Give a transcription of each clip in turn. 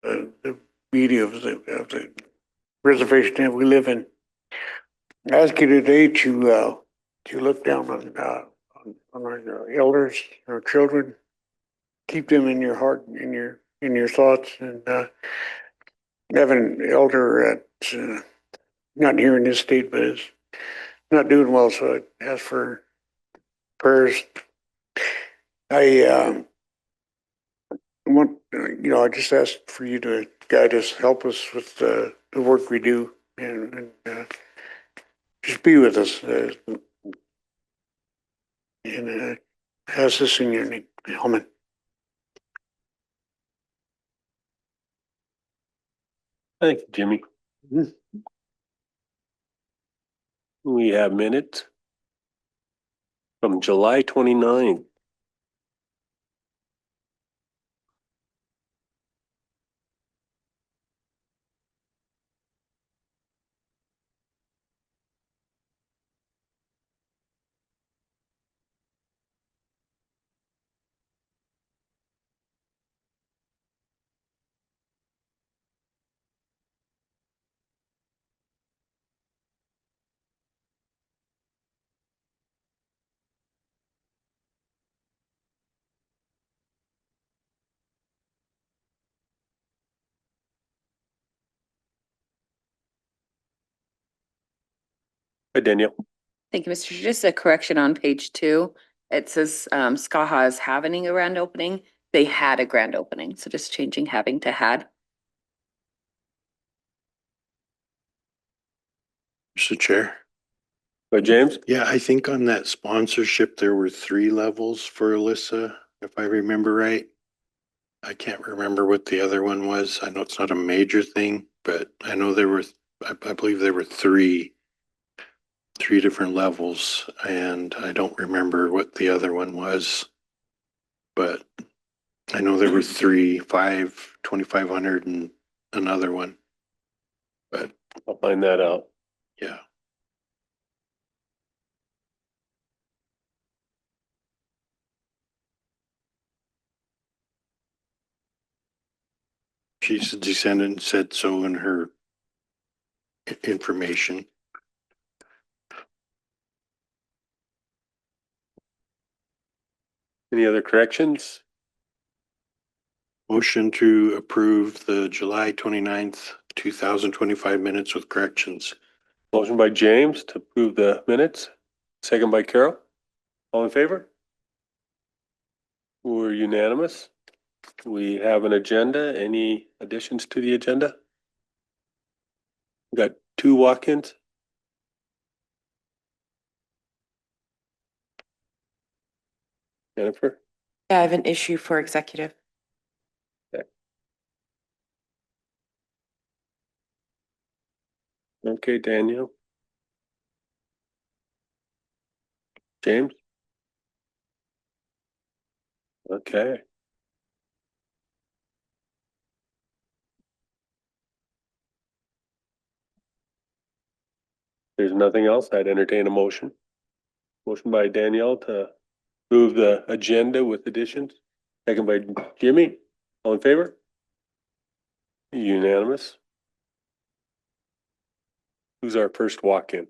the beauty of the reservation that we live in. I ask you today to look down on our elders, our children, keep them in your heart, in your thoughts, and have an elder that's not here in this state, but is not doing well. So I ask for prayers. I want, I just ask for you to guide us, help us with the work we do, and just be with us. And ask this in your name. Amen. Thank you, Jimmy. Mm-hmm. We have minutes from July 29th. Hi, Danielle. Thank you, Mr. Chair. Just a correction on page 2. It says SCAHA is having a grand opening. They had a grand opening. So just changing having to had. Mr. Chair. By James? Yeah, I think on that sponsorship, there were 3 levels for Alyssa, if I remember right. I can't remember what the other one was. I know it's not a major thing, but I know there were, I believe there were three different levels, and I don't remember what the other one was. But I know there were 3, 5, 2,500 and another one. But I'll find that out. yeah. She's a descendant and said so in her information. Any other corrections? Motion to approve the July 29th, 2025 minutes with corrections. Motion by James to approve the minutes. Second by Carol. All in favor? We're unanimous. We have an agenda. Any additions to the agenda? We got 2 walk-ins. Jennifer? Yeah, I have an issue for executive. Okay, Daniel. James? Okay. There's nothing else. I'd entertain a motion. Motion by Danielle to approve the agenda with additions. Second by Jimmy. All in favor? Unanimous. Who's our first walk-in?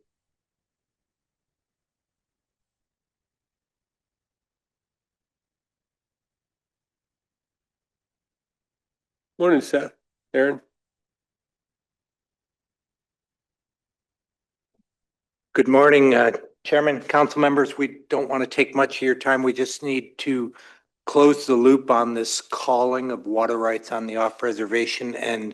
Morning, Seth. Aaron? Good morning, Chairman, council members. We don't want to take much of your time. We just need to close the loop on this calling of water rights on the off reservation. And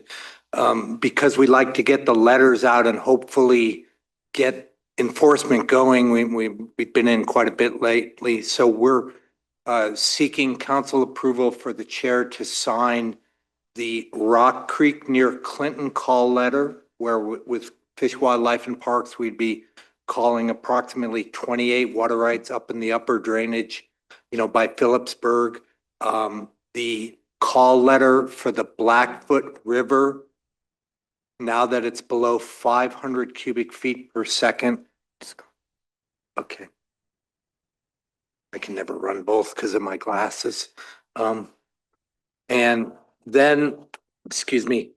because we like to get the letters out and hopefully get enforcement going, we've been in quite a bit lately. So we're seeking council approval for the chair to sign the Rock Creek near Clinton call letter, where with Fish, Wildlife and Parks, we'd be calling approximately 28 water rights up in the upper drainage, by Phillipsburg. The call letter for the Blackfoot River, now that it's below 500 cubic feet per second. Okay. I can never run both because of my glasses. And then excuse me.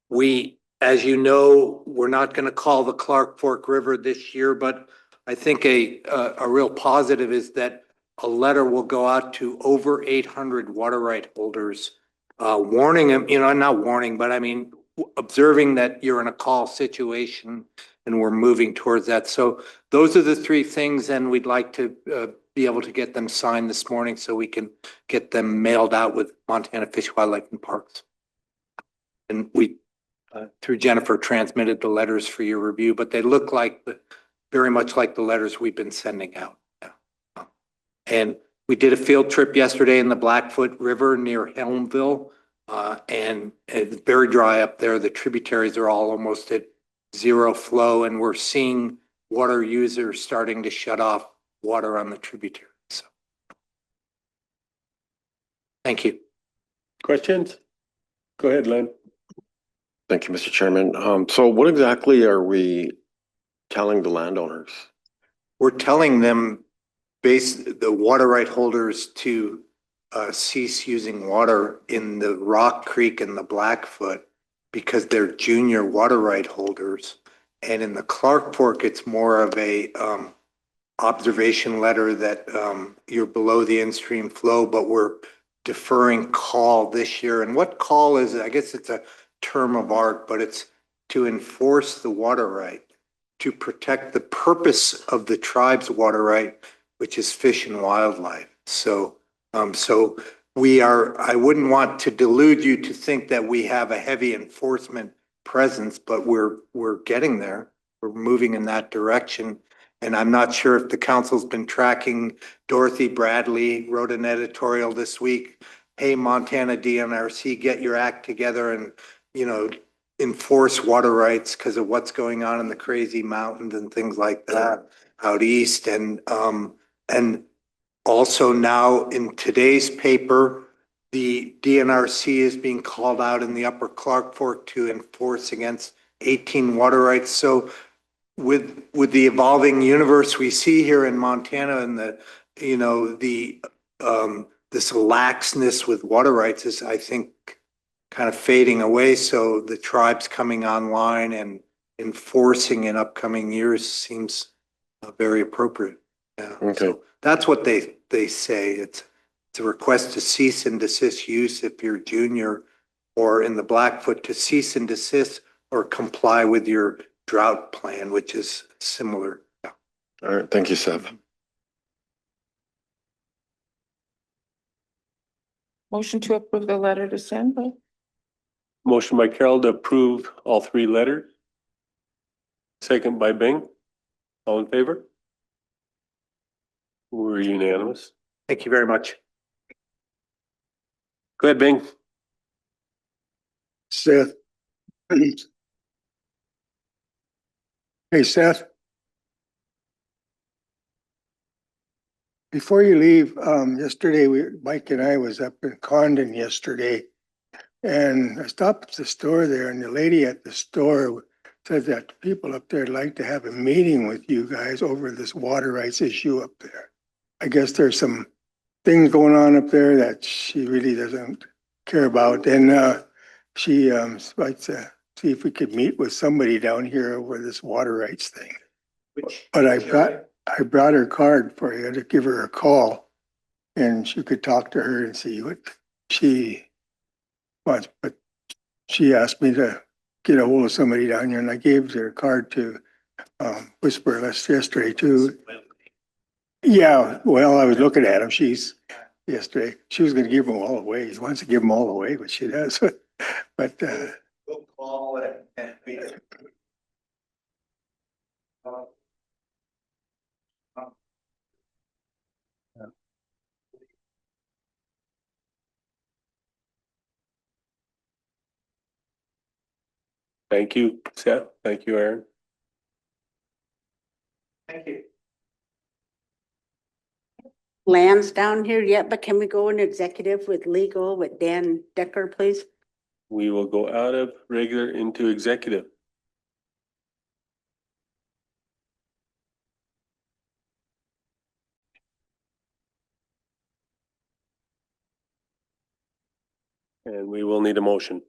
We, as you know, we're not going to call the Clark Fork River this year, but I think a real positive is that a letter will go out to over 800 water right holders, warning them, not warning, but I mean, observing that you're in a call situation and we're moving towards that. So those are the three things, and we'd like to be able to get them signed this morning so we can get them mailed out with Montana Fish, Wildlife and Parks. And we, through Jennifer, transmitted the letters for your review, but they look like very much like the letters we've been sending out. And we did a field trip yesterday in the Blackfoot River near Helmville, and it's very dry up there. The tributaries are all almost at zero flow, and we're seeing water users starting to shut off water on the tributaries. So, thank you. Questions? Go ahead, Len. Thank you, Mr. Chairman. So what exactly are we telling the landowners? We're telling them the water right holders to cease using water in the Rock Creek and the Blackfoot because they're junior water right holders. And in the Clark Fork, it's more of a observation letter that you're below the in-stream flow, but we're deferring call this year. And what call is, I guess it's a term of art, but it's to enforce the water right, to protect the purpose of the tribe's water right, which is fish and wildlife. So, I wouldn't want to delude you to think that we have a heavy enforcement presence, but we're getting there. We're moving in that direction. And I'm not sure if the council's been tracking. Dorothy Bradley wrote an editorial this week. Hey, Montana DNRC, get your act together and, enforce water rights because of what's going on in the crazy mountains and things like that out east. And also now in today's paper, the DNRC is being called out in the Upper Clark Fork to enforce against 18 water rights. So with the evolving universe we see here in Montana and this laxness with water rights is, I think, kind of fading away. So the tribes coming online and enforcing in upcoming years seems very appropriate. Yeah. Okay. So that's what they say. It's a request to cease and desist use if you're junior, or in the Blackfoot to cease and desist or comply with your drought plan, which is similar. Yeah. All right, thank you, Seth. Motion to approve the letter to send, please. Motion by Carol to approve all three letters. Second by Bing. All in favor? We're unanimous. Thank you very much. Go ahead, Bing. Seth. Hey, Seth. Before you leave, yesterday, Mike and I was up in Condon yesterday. And I stopped at the store there, and the lady at the store said that people up there would like to have a meeting with you guys over this water rights issue up there. I guess there's some things going on up there that she really doesn't care about. And she likes to see if we could meet with somebody down here over this water rights thing. But I brought her card for you to give her a call, and you could talk to her and see what she wants. But she asked me to get a hold of somebody down here, and I gave her card to Whisper yesterday too. Yeah, well, I was looking at them. Yesterday, she was going to give them all away. She wants to give them all away, but she does. But We'll call and Thank you, Seth. Thank you, Aaron. thank you. Land's down here yet, but can we go in executive with legal with Dan Decker, please? We will go out of regular into executive. And we will need a motion.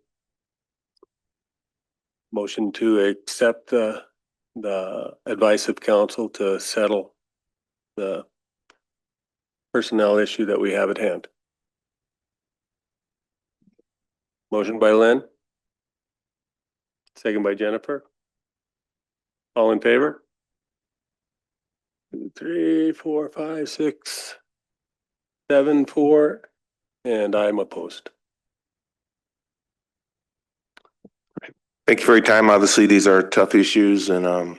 Motion to accept the advice of council to settle the personnel issue that we have at hand. Motion by Lynn. Second by Jennifer. All in favor? 2, 3, 4, 5, 6, 7, 4, and I'm opposed. Thank you for your time. Obviously, these are tough issues and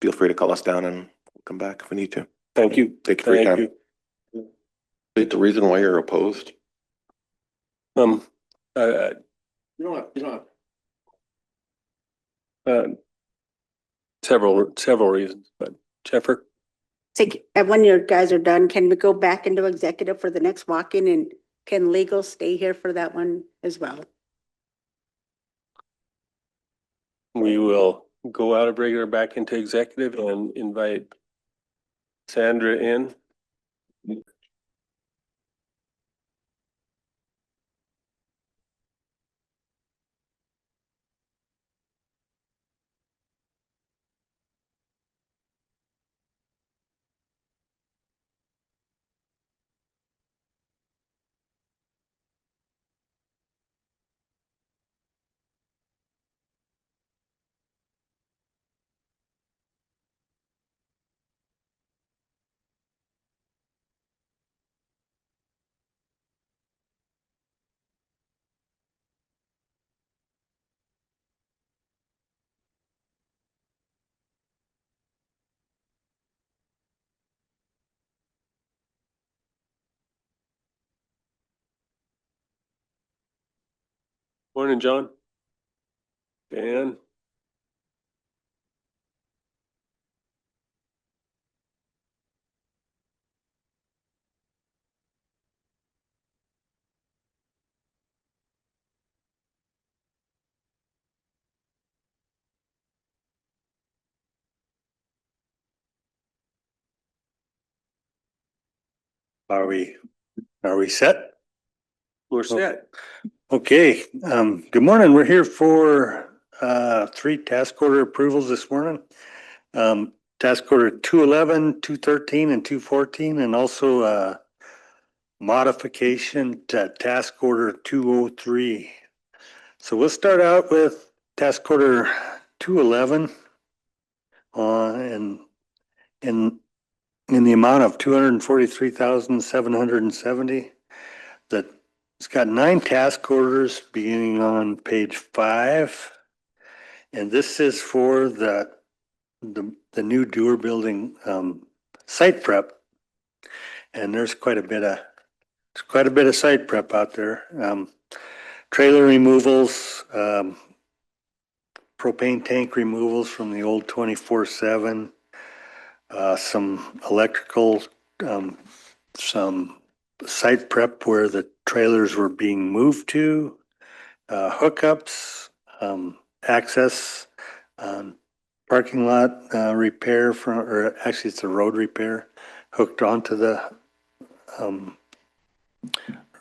feel free to call us down and we'll come back if we need to. Thank you. Thank you for your Thank time. you. The reason why you're opposed? Um, You don't have. several reasons, but Jeffer, When you guys are done, can we go back into executive for the next walk-in, and can legal stay here for that one as well? we will go out of regular back into executive and invite Sandra in. Morning, John. Dan. Are we set? We're set. Okay, good morning. We're here for 3 task order approvals this morning. Task order 211, 213, and 214, and also modification to task order 203. So we'll start out with task order 211 and in the amount of 243,770. That it's got 9 task orders beginning on page 5. And this is for the new Dewar building site prep. And there's quite a bit of site prep out there. Trailer removals, propane tank removals from the old 24/7, some electrical, some site prep where the trailers were being moved to, hookups, access, parking lot repair or actually it's a road repair hooked onto the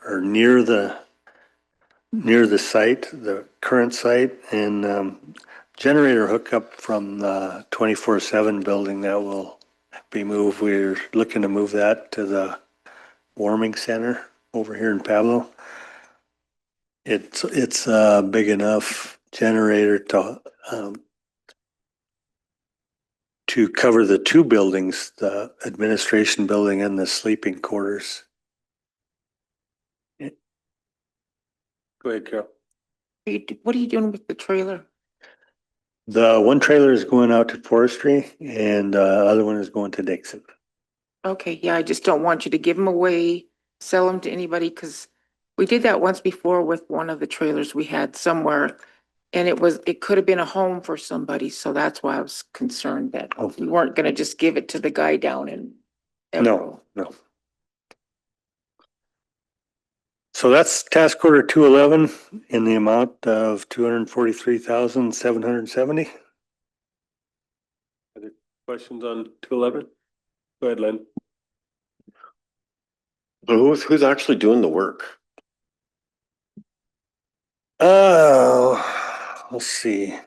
or near the site, the current site, and generator hookup from the 24/7 building that will be moved. We're looking to move that to the warming center over here in Pablo. It's a big enough generator to cover the 2 buildings, the administration building and the sleeping quarters. Go ahead, Carol. What are you doing with the trailer? The one trailer is going out to forestry and the other one is going to Dixon. Okay, yeah, I just don't want you to give them away, sell them to anybody, because we did that once before with one of the trailers we had somewhere. And it could have been a home for somebody, so that's why I was concerned that Oh. you weren't gonna just give it to the guy down in. No. So that's task order 211 in the amount of 243,770. Other questions on 211? Go ahead, Lynn. So who's actually doing the work? Let's see.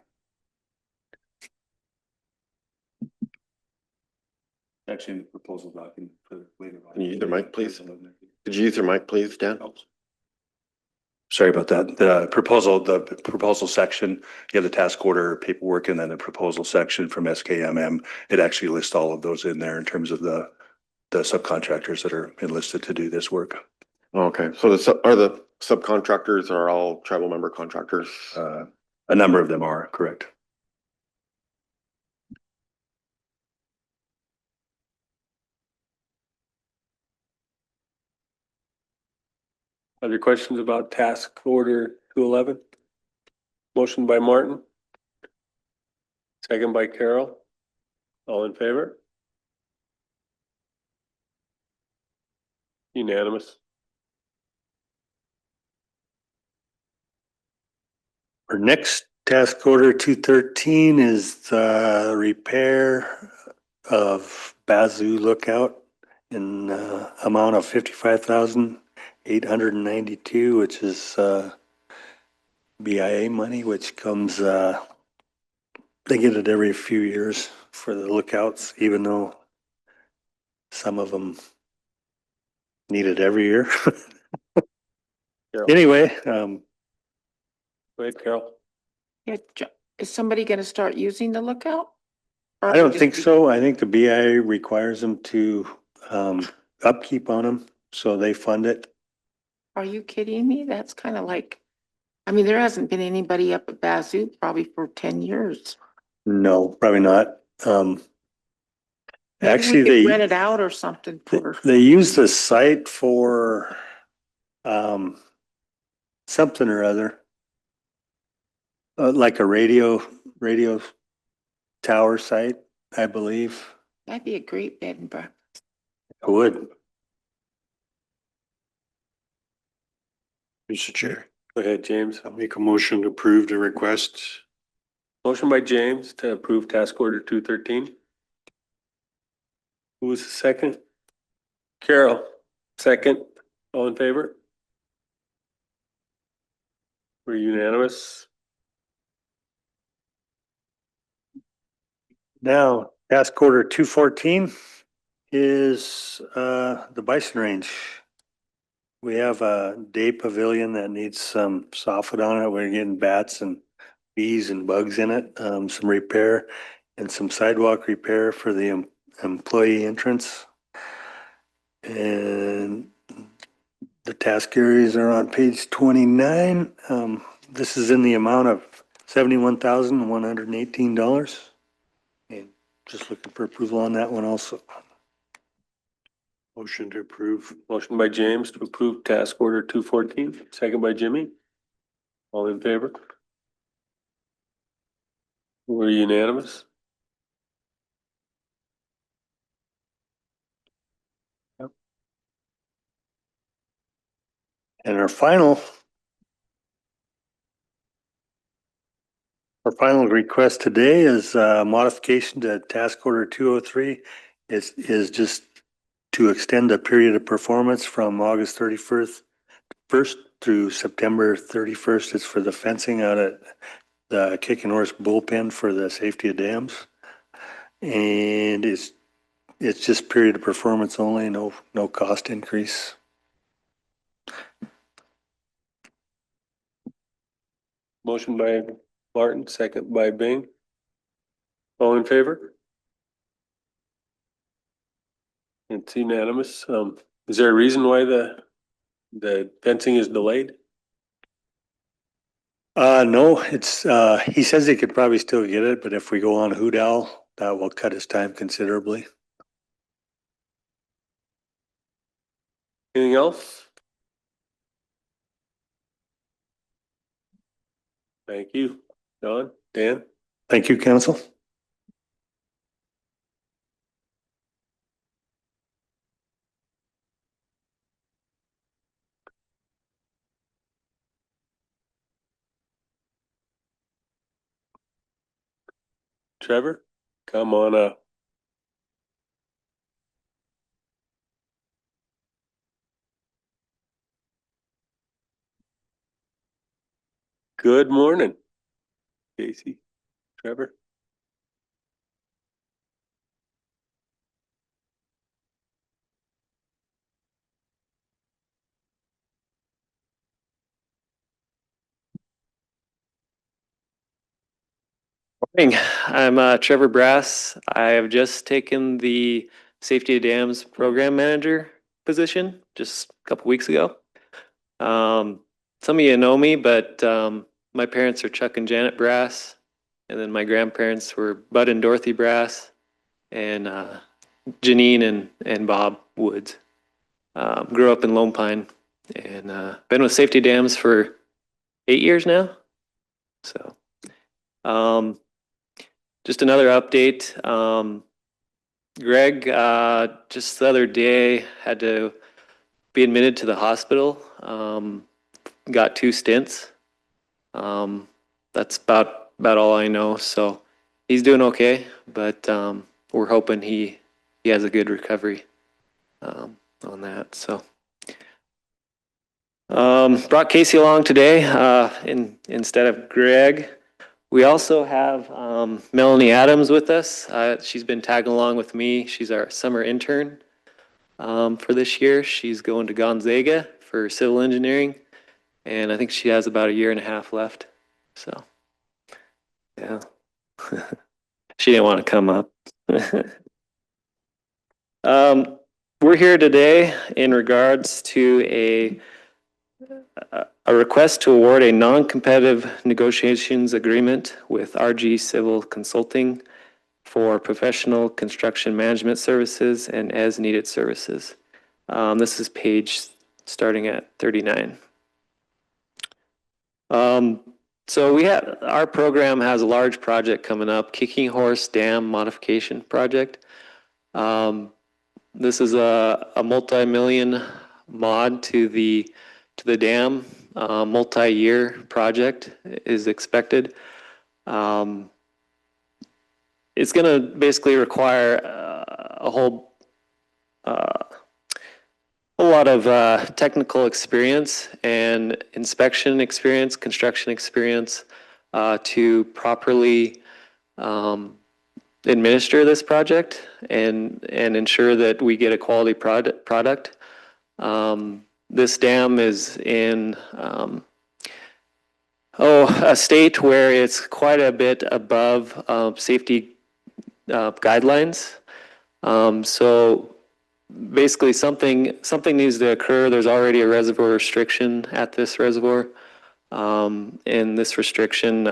Actually, the proposal document for later on. Can you use your mic, please? Could you use your mic, please, Dan? Sorry about that. The proposal section, you have the task order paperwork and then the proposal section from SKMM. It actually lists all of those in there in terms of the subcontractors that are enlisted to do this work. Okay, so are the subcontractors are all tribal member contractors? A number of them are correct. Other questions about task order 211? Motion by Martin. Second by Carol. All in favor? Unanimous. Our next task order 213 is the repair of Bazoo Lookout in amount of 55,892, which is BIA money, which comes, they get it every few years for the lookouts, even though some of them need it every year. Carol. Anyway, Go ahead, Carol. Yeah, is somebody gonna start using the lookout? Or I don't just think be- so. I think the BIA requires them to upkeep on them, so they fund it. Are you kidding me? That's kind of like, I mean, there hasn't been anybody up at Bazoo probably for 10 years. No, probably not. Maybe we Actually, could rent it out or something they for, they use the site for something or other. Like a radio tower site, I believe. that'd be a great bed and breakfast. I would. Mr. Chair, Go ahead, James. I'll make a motion to approve the request. Motion by James to approve task order 213. Who was the second? Carol, second. All in favor? We're unanimous. Now, task order 214 is the bison range. We have a day pavilion that needs some soffit on it. We're getting bats and bees and bugs in it, some repair and some sidewalk repair for the employee entrance. And the task areas are on page 29. This is in the amount of $71,118. And just looking for approval on that one also. Motion to approve. Motion by James to approve task order 214, second by Jimmy. All in favor? We're unanimous. And our final request today is modification to task order 203. Is just to extend the period of performance from August 31st through September 31st. It's for the fencing out at the Kicking Horse bullpen for the safety of dams. And it's just period of performance only, no cost increase. Motion by Martin, second by Bing. All in favor? It's unanimous. Is there a reason why the fencing is delayed? No, it's, he says he could probably still get it, but if we go on Hoot Owl, that will cut his time considerably. Anything else? Thank you. Don, Dan? Thank you, council. Trevor? Come on up. Good morning. Casey, Trevor. Morning. I'm Trevor Brass. I have just taken the Safety of Dams Program Manager position just a couple weeks ago. Some of you know me, but my parents are Chuck and Janet Brass, and then my grandparents were Bud and Dorothy Brass, and Janine and Bob Woods. Grew up in Lone Pine, and been with Safety Dams for 8 years now. So. Just another update. Greg, just the other day had to be admitted to the hospital. Got 2 stints. That's about all I know. So he's doing okay, but we're hoping he has a good recovery on that. So brought Casey along today instead of Greg. We also have Melanie Adams with us. She's been tagging along with me. She's our summer intern for this year. She's going to Gonzaga for civil engineering, and I think she has about 1.5 years left. So, yeah. She didn't want to come up. We're here today in regards to a request to award a non-competitive negotiations agreement with RG Civil Consulting for professional construction management services and as needed services. This is page starting at 39. So our program has a large project coming up, Kicking Horse Dam Modification Project. This is a multi-million mod to the dam. Multi-year project is expected. It's going to basically require a whole lot of technical experience and inspection experience, construction experience to properly administer this project and ensure that we get a quality product. This dam is in a state where it's quite a bit above safety guidelines. So basically something needs to occur. There's already a reservoir restriction at this reservoir. And this restriction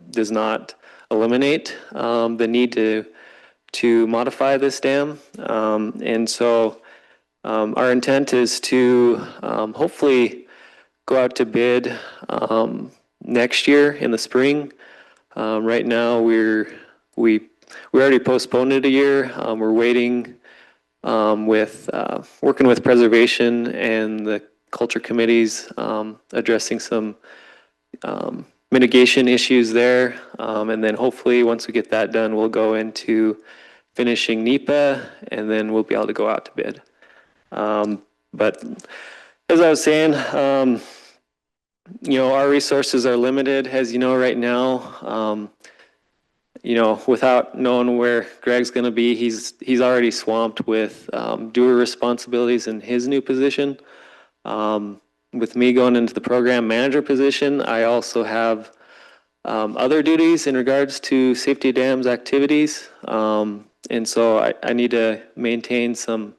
does not eliminate the need to modify this dam. And so our intent is to hopefully go out to bid next year in the spring. Right now we already postponed it a year. We're waiting with working with preservation and the culture committees, addressing some mitigation issues there. And then hopefully once we get that done, we'll go into finishing NEPA and then we'll be able to go out to bid. But as I was saying, our resources are limited, as you know, right now. Without knowing where Greg's going to be, he's already swamped with doer responsibilities in his new position. With me going into the program manager position, I also have other duties in regards to safety dams activities. And so I need to maintain some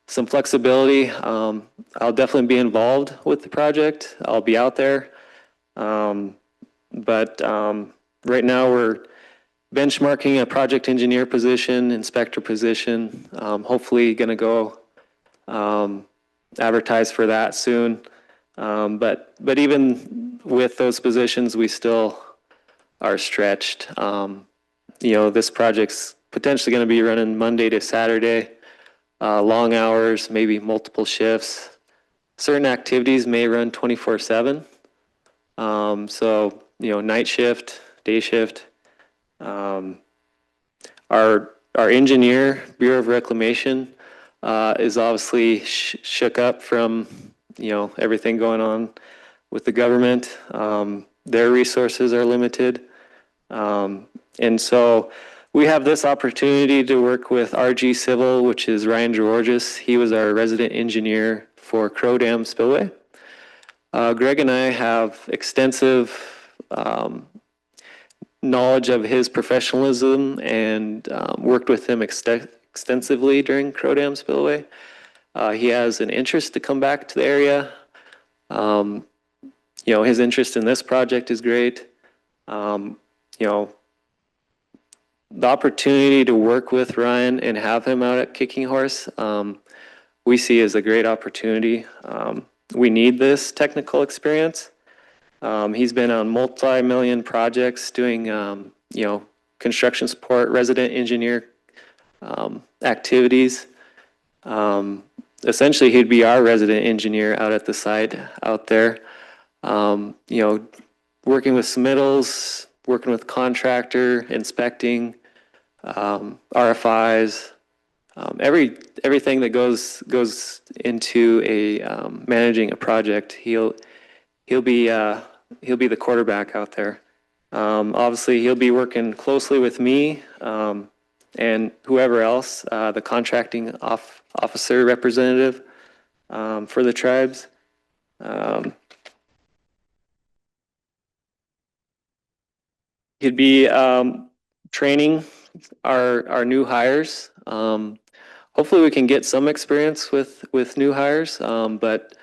flexibility. I'll definitely be involved with the project. I'll be out there. But right now we're benchmarking a project engineer position, inspector position. Hopefully going to go advertise for that soon. But even with those positions, we still are stretched. This project's potentially going to be running Monday to Saturday, long hours, maybe multiple shifts. Certain activities may run 24/7. So, night shift, day shift. Our engineer, Bureau of Reclamation, is obviously shook up from, everything going on with the government. their resources are limited. And so we have this opportunity to work with RG Civil, which is Ryan Georges. He was our resident engineer for Crow Dam Spillway. Greg and I have extensive knowledge of his professionalism and worked with him extensively during Crow Dam Spillway. He has an interest to come back to the area. You know, his interest in this project is great. You know, the opportunity to work with Ryan and have him out at Kicking Horse, we see as a great opportunity. We need this technical experience. He's been on multi-million projects doing, you know, construction support, resident engineer activities. Essentially, he'd be our resident engineer out at the site out there. You know, working with submittals, working with contractor, inspecting, RFIs, everything that goes into a managing a project. He'll be the quarterback out there. Obviously, he'll be working closely with me and whoever else, the contracting officer representative for the tribes. He'd be training our new hires. Hopefully, we can get some experience with new hires, but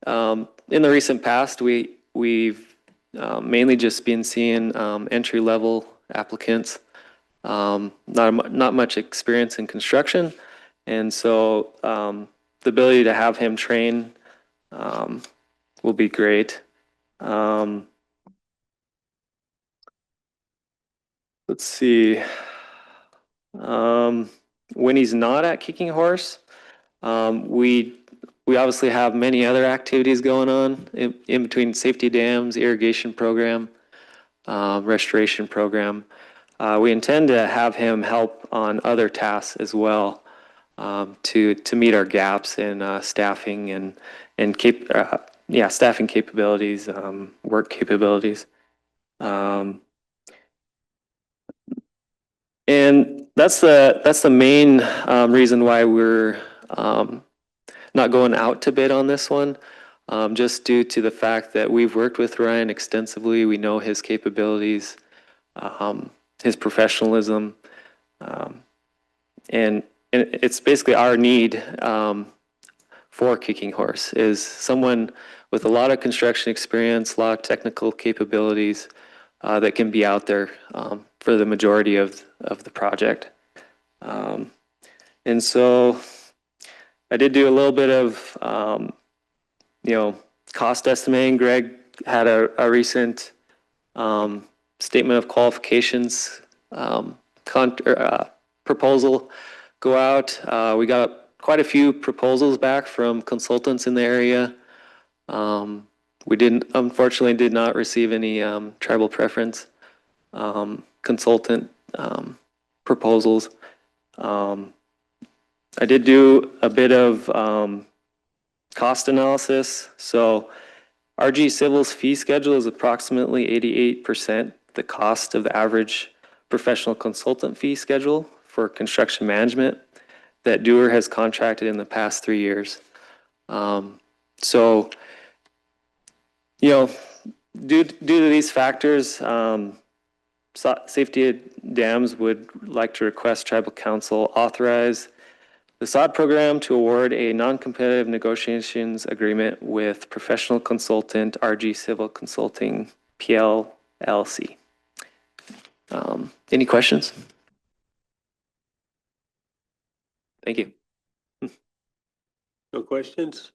in the recent past, we've mainly just been seeing entry-level applicants, not much experience in construction, and so the ability to have him train will be great. Let's see. When he's not at Kicking Horse, we obviously have many other activities going on in between safety dams, irrigation program, restoration program. We intend to have him help on other tasks as well to meet our gaps in staffing and staffing capabilities, work capabilities. And that's the main reason why we're not going out to bid on this one, just due to the fact that we've worked with Ryan extensively. We know his capabilities, his professionalism, and it's basically our need for Kicking Horse is someone with a lot of construction experience, a lot of technical capabilities that can be out there for the majority of the project. And so I did do a little bit of, you know, cost estimating. Greg had a recent statement of qualifications proposal go out. We got quite a few proposals back from consultants in the area. We unfortunately did not receive any tribal preference consultant proposals. I did do a bit of cost analysis. So RG Civil's fee schedule is approximately 88% the cost of the average professional consultant fee schedule for construction management that Dewar has contracted in the past 3 years. So, you know, due to these factors, Safety Dams would like to request Tribal Council authorize the SOD program to award a non-competitive negotiations agreement with professional consultant RG Civil Consulting PLLC. Any questions? Thank you. No questions?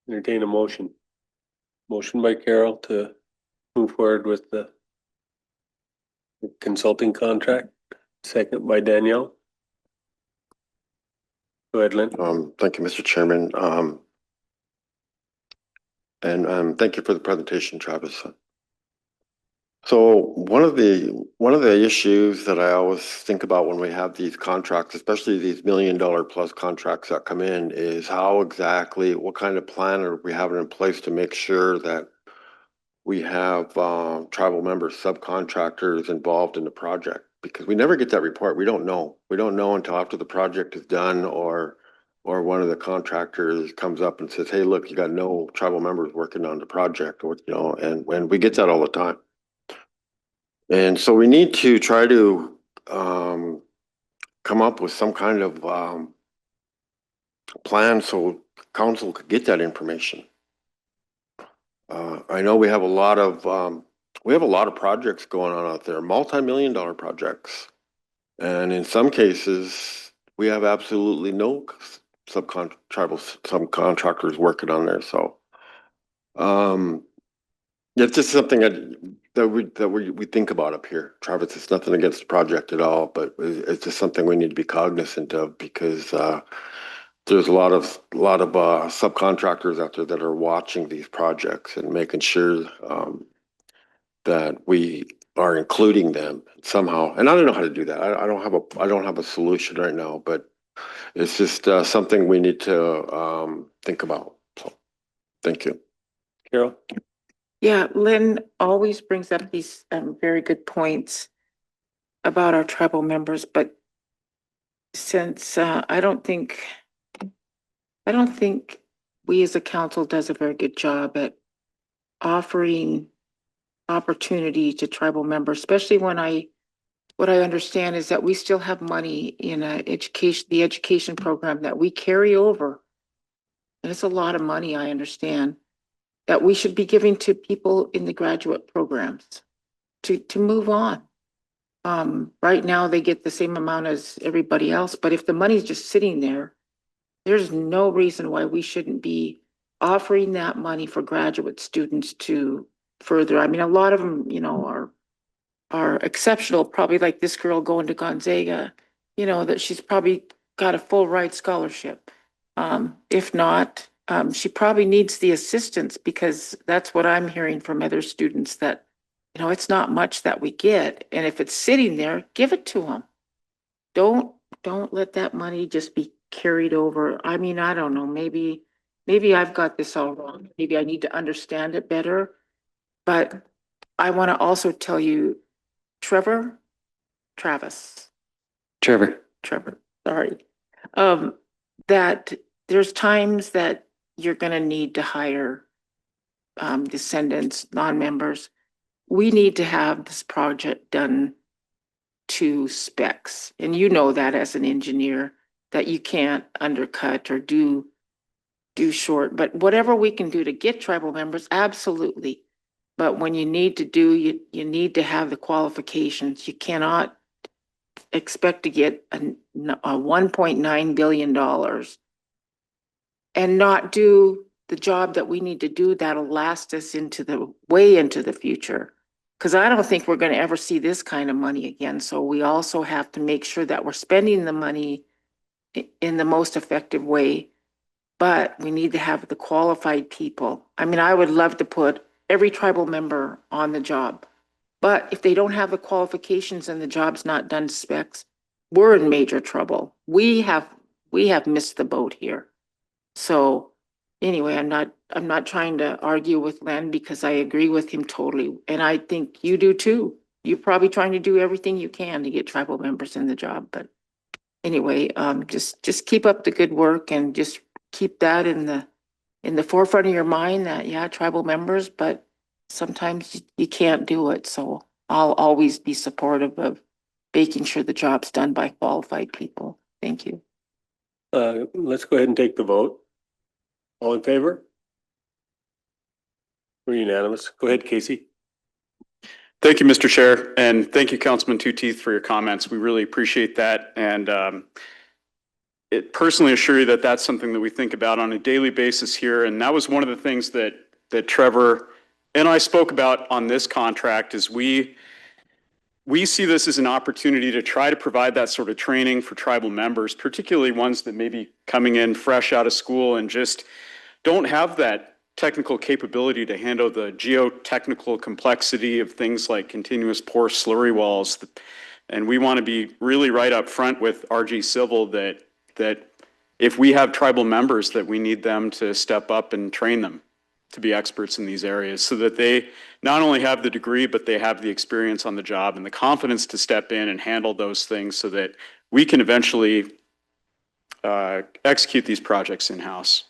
Entertain a motion. Motion by Carol to move forward with the consulting contract. Second by Danielle. Go ahead, Lynn. Thank you, Mr. Chairman. And thank you for the presentation, Travis. So one of the issues that I always think about when we have these contracts, especially these $1 million plus contracts that come in, is how exactly, what kind of plan are we having in place to make sure that we have tribal members, subcontractors involved in the project? Because we never get that report. We don't know. We don't know until after the project is done, or one of the contractors comes up and says, "Hey, look, you got no tribal members working on the project," or and we get that all the time. And so we need to try to come up with some kind of plan so council could get that information. I know we have a lot of projects going on out there, multi-million-dollar projects, and in some cases we have absolutely no tribal subcontractors working on there. So it's just something that we think about up here, Travis. It's nothing against the project at all, but it's just something we need to be cognizant of, because there's a lot of subcontractors out there that are watching these projects and making sure that we are including them somehow. And I don't know how to do that. I don't have a solution right now, but it's just something we need to think about. So, thank you, Carol. Yeah, Lynn always brings up these very good points about our tribal members, but since I don't think we as a council does a very good job at offering opportunity to tribal members, especially when what I understand is that we still have money in the education program that we carry over. And it's a lot of money, I understand, that we should be giving to people in the graduate programs to move on. Right now they get the same amount as everybody else, but if the money's just sitting there, there's no reason why we shouldn't be offering that money for graduate students to further. I mean, a lot of them, are exceptional, probably like this girl going to Gonzaga, that she's probably got a full ride scholarship. If not, she probably needs the assistance, because that's what I'm hearing from other students, that, it's not much that we get. And if it's sitting there, give it to them. Don't let that money just be carried over. I mean, I don't know, maybe I've got this all wrong. Maybe I need to understand it better. But I want to also tell you, Trevor, sorry. That there's times that you're gonna need to hire descendants, non-members. We need to have this project done to specs. And you know that as an engineer, that you can't undercut or do short, but whatever we can do to get tribal members, absolutely. But when you need to do, you need to have the qualifications. You cannot expect to get a $1.9 billion and not do the job that we need to do that'll last us way into the future. Because I don't think we're going to ever see this kind of money again. So we also have to make sure that we're spending the money in the most effective way. But we need to have the qualified people. I mean, I would love to put every tribal member on the job. But if they don't have the qualifications and the job's not done to specs, we're in major trouble. We have missed the boat here. So anyway, I'm not trying to argue with Len, because I agree with him totally. And I think you do too. You're probably trying to do everything you can to get tribal members in the job. But anyway, just keep up the good work, and just keep that in the forefront of your mind, that, yeah, tribal members, but sometimes you can't do it. So I'll always be supportive of making sure the job's done by qualified people. Thank you. Let's go ahead and take the vote. All in favor? We're unanimous. Go ahead, Casey. Thank you, Mr. Chair, and thank you, Councilman Two Teeth, for your comments. We really appreciate that, and it personally assure you that that's something that we think about on a daily basis here. And that was one of the things that Trevor and I spoke about on this contract. Is we see this as an opportunity to try to provide that sort of training for tribal members, particularly ones that may be coming in fresh out of school and just don't have that technical capability to handle the geotechnical complexity of things like continuous pore slurry walls. And we want to be really right up front with RG Civil that if we have tribal members, that we need them to step up and train them to be experts in these areas so that they not only have the degree, but they have the experience on the job and the confidence to step in and handle those things so that we can eventually execute these projects in-house.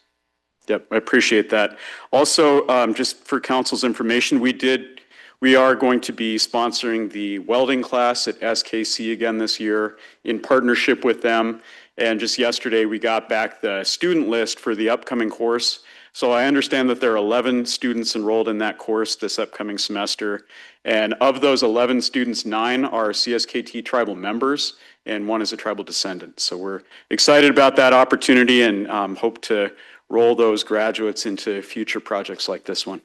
Yep, I appreciate that. Also, just for council's information, we are going to be sponsoring the welding class at SKC again this year in partnership with them. And just yesterday, we got back the student list for the upcoming course. So I understand that there are 11 students enrolled in that course this upcoming semester. And of those 11 students, 9 are CSKT tribal members and 1 is a tribal descendant. So we're excited about that opportunity and hope to roll those graduates into future projects like this one.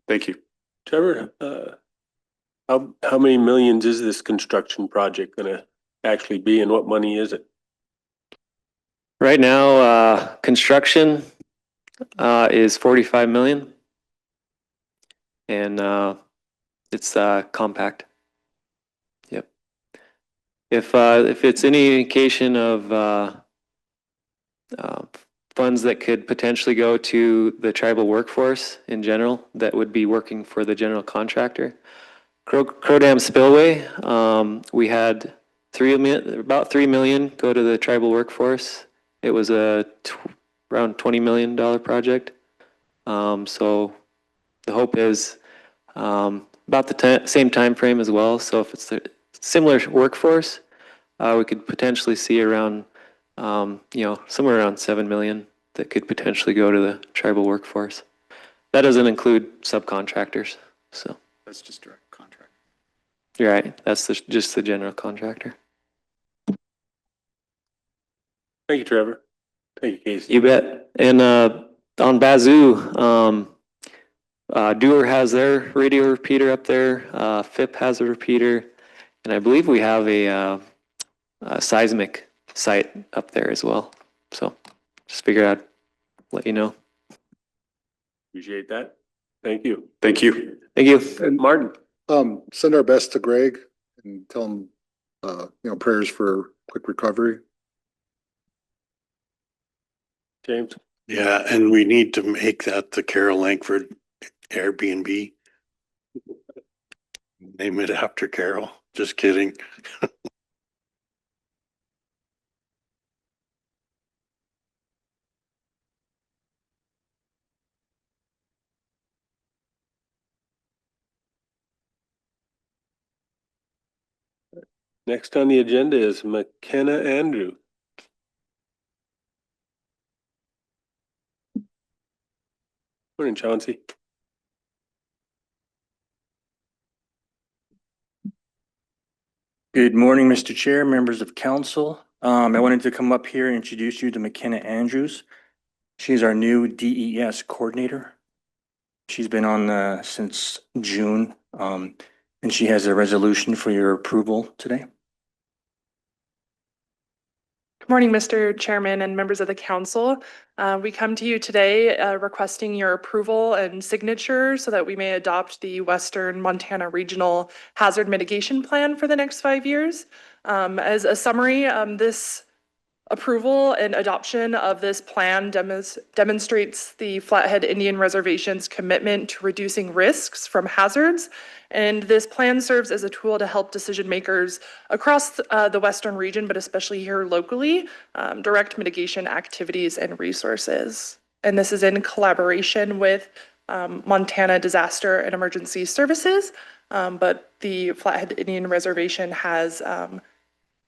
Thank you. Trevor, how many millions is this construction project gonna actually be and what money is it? Right now, construction is 45 million. And it's compact. Yep. If it's any indication of funds that could potentially go to the tribal workforce in general, that would be working for the general contractor. Crow Dam Spillway, we had about 3 million go to the tribal workforce. It was around $20 million project. So the hope is about the same time frame as well. So if it's a similar workforce, we could potentially see around, somewhere around 7 million that could potentially go to the tribal workforce. That doesn't include subcontractors. So That's just direct contract. you're right. That's just the general contractor. Thank you, Trevor. Thank you, Casey. You bet. And on Bazoo, Dewar has their radio repeater up there. FIP has a repeater, and I believe we have a seismic site up there as well. So just figured I'd let you know. Appreciate that. Thank you. Thank you. Thank you. And Martin. Send our best to Greg and tell him, prayers for quick recovery. James. Yeah, and we need to make that the Carol Langford Airbnb. Name it after Carol. Just kidding. Next on the agenda is McKenna Andrew. Morning, Chauncey. Good morning, Mr. Chair, members of council. I wanted to come up here and introduce you to McKenna Andrews. She's our new DES coordinator. She's been on since June, and she has a resolution for your approval today. Good morning, Mr. Chairman and members of the council. We come to you today requesting your approval and signature so that we may adopt the Western Montana Regional Hazard Mitigation Plan for the next 5 years. As a summary, this approval and adoption of this plan demonstrates the Flathead Indian Reservation's commitment to reducing risks from hazards. And this plan serves as a tool to help decision makers across the Western region, but especially here locally, direct mitigation activities and resources. And this is in collaboration with Montana Disaster and Emergency Services. But the Flathead Indian Reservation has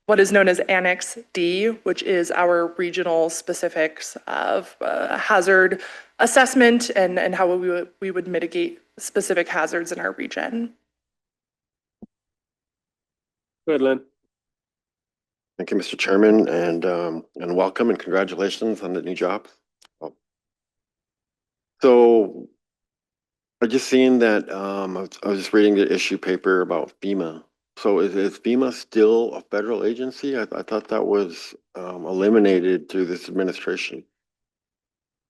what is known as Annex D, which is our regional specifics of hazard assessment and how we would mitigate specific hazards in our region. Go ahead, Len. Thank you, Mr. Chairman, and welcome and congratulations on the new job. So I just seen that, I was just reading the issue paper about FEMA. So is FEMA still a federal agency? I thought that was eliminated through this administration.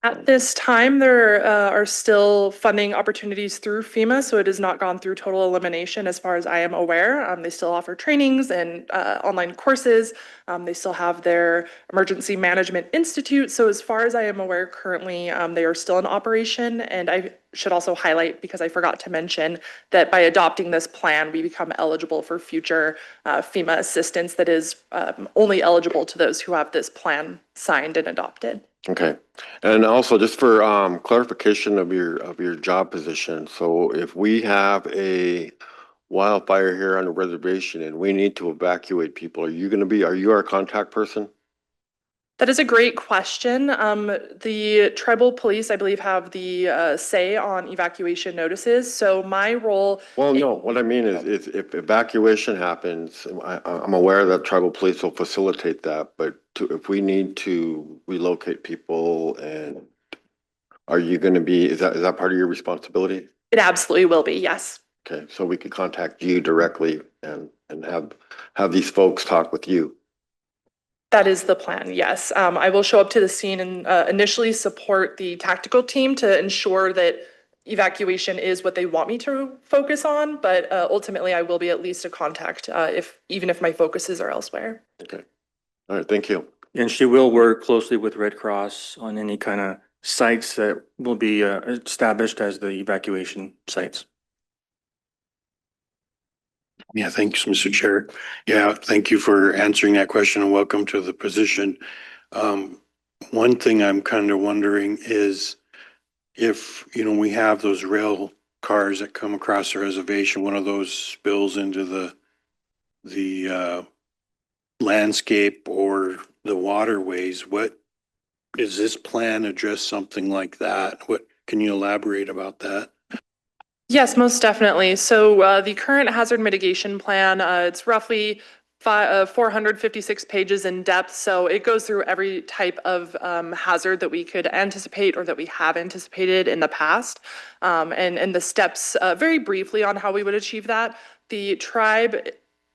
At this time, there are still funding opportunities through FEMA, so it has not gone through total elimination as far as I am aware. They still offer trainings and online courses. They still have their Emergency Management Institute. So as far as I am aware, currently they are still in operation. And I should also highlight, because I forgot to mention, that by adopting this plan, we become eligible for future FEMA assistance that is only eligible to those who have this plan signed and adopted. Okay, and also just for clarification of your job position, so if we have a wildfire here on the reservation and we need to evacuate people, are you our contact person? That is a great question. The tribal police, I believe, have the say on evacuation notices. So my role. Well, no, what I mean is if evacuation happens, I'm aware that tribal police will facilitate that, but if we need to relocate people, and are you gonna be, is that part of your responsibility? It absolutely will be, yes. Okay, so we could contact you directly and have these folks talk with you. That is the plan, yes. I will show up to the scene and initially support the tactical team to ensure that evacuation is what they want me to focus on, but ultimately I will be at least a contact even if my focuses are elsewhere. Okay, all right, thank you. And she will work closely with Red Cross on any kind of sites that will be established as the evacuation sites. Yeah, thanks, Mr. Chair. Yeah, thank you for answering that question and welcome to the position. One thing I'm kind of wondering is if, we have those rail cars that come across the reservation, one of those spills into the landscape or the waterways, what does this plan address something like that? What, can you elaborate about that? Yes, most definitely. So the current hazard mitigation plan, it's roughly 456 pages in depth. So it goes through every type of hazard that we could anticipate or that we have anticipated in the past. And the steps very briefly on how we would achieve that. The tribe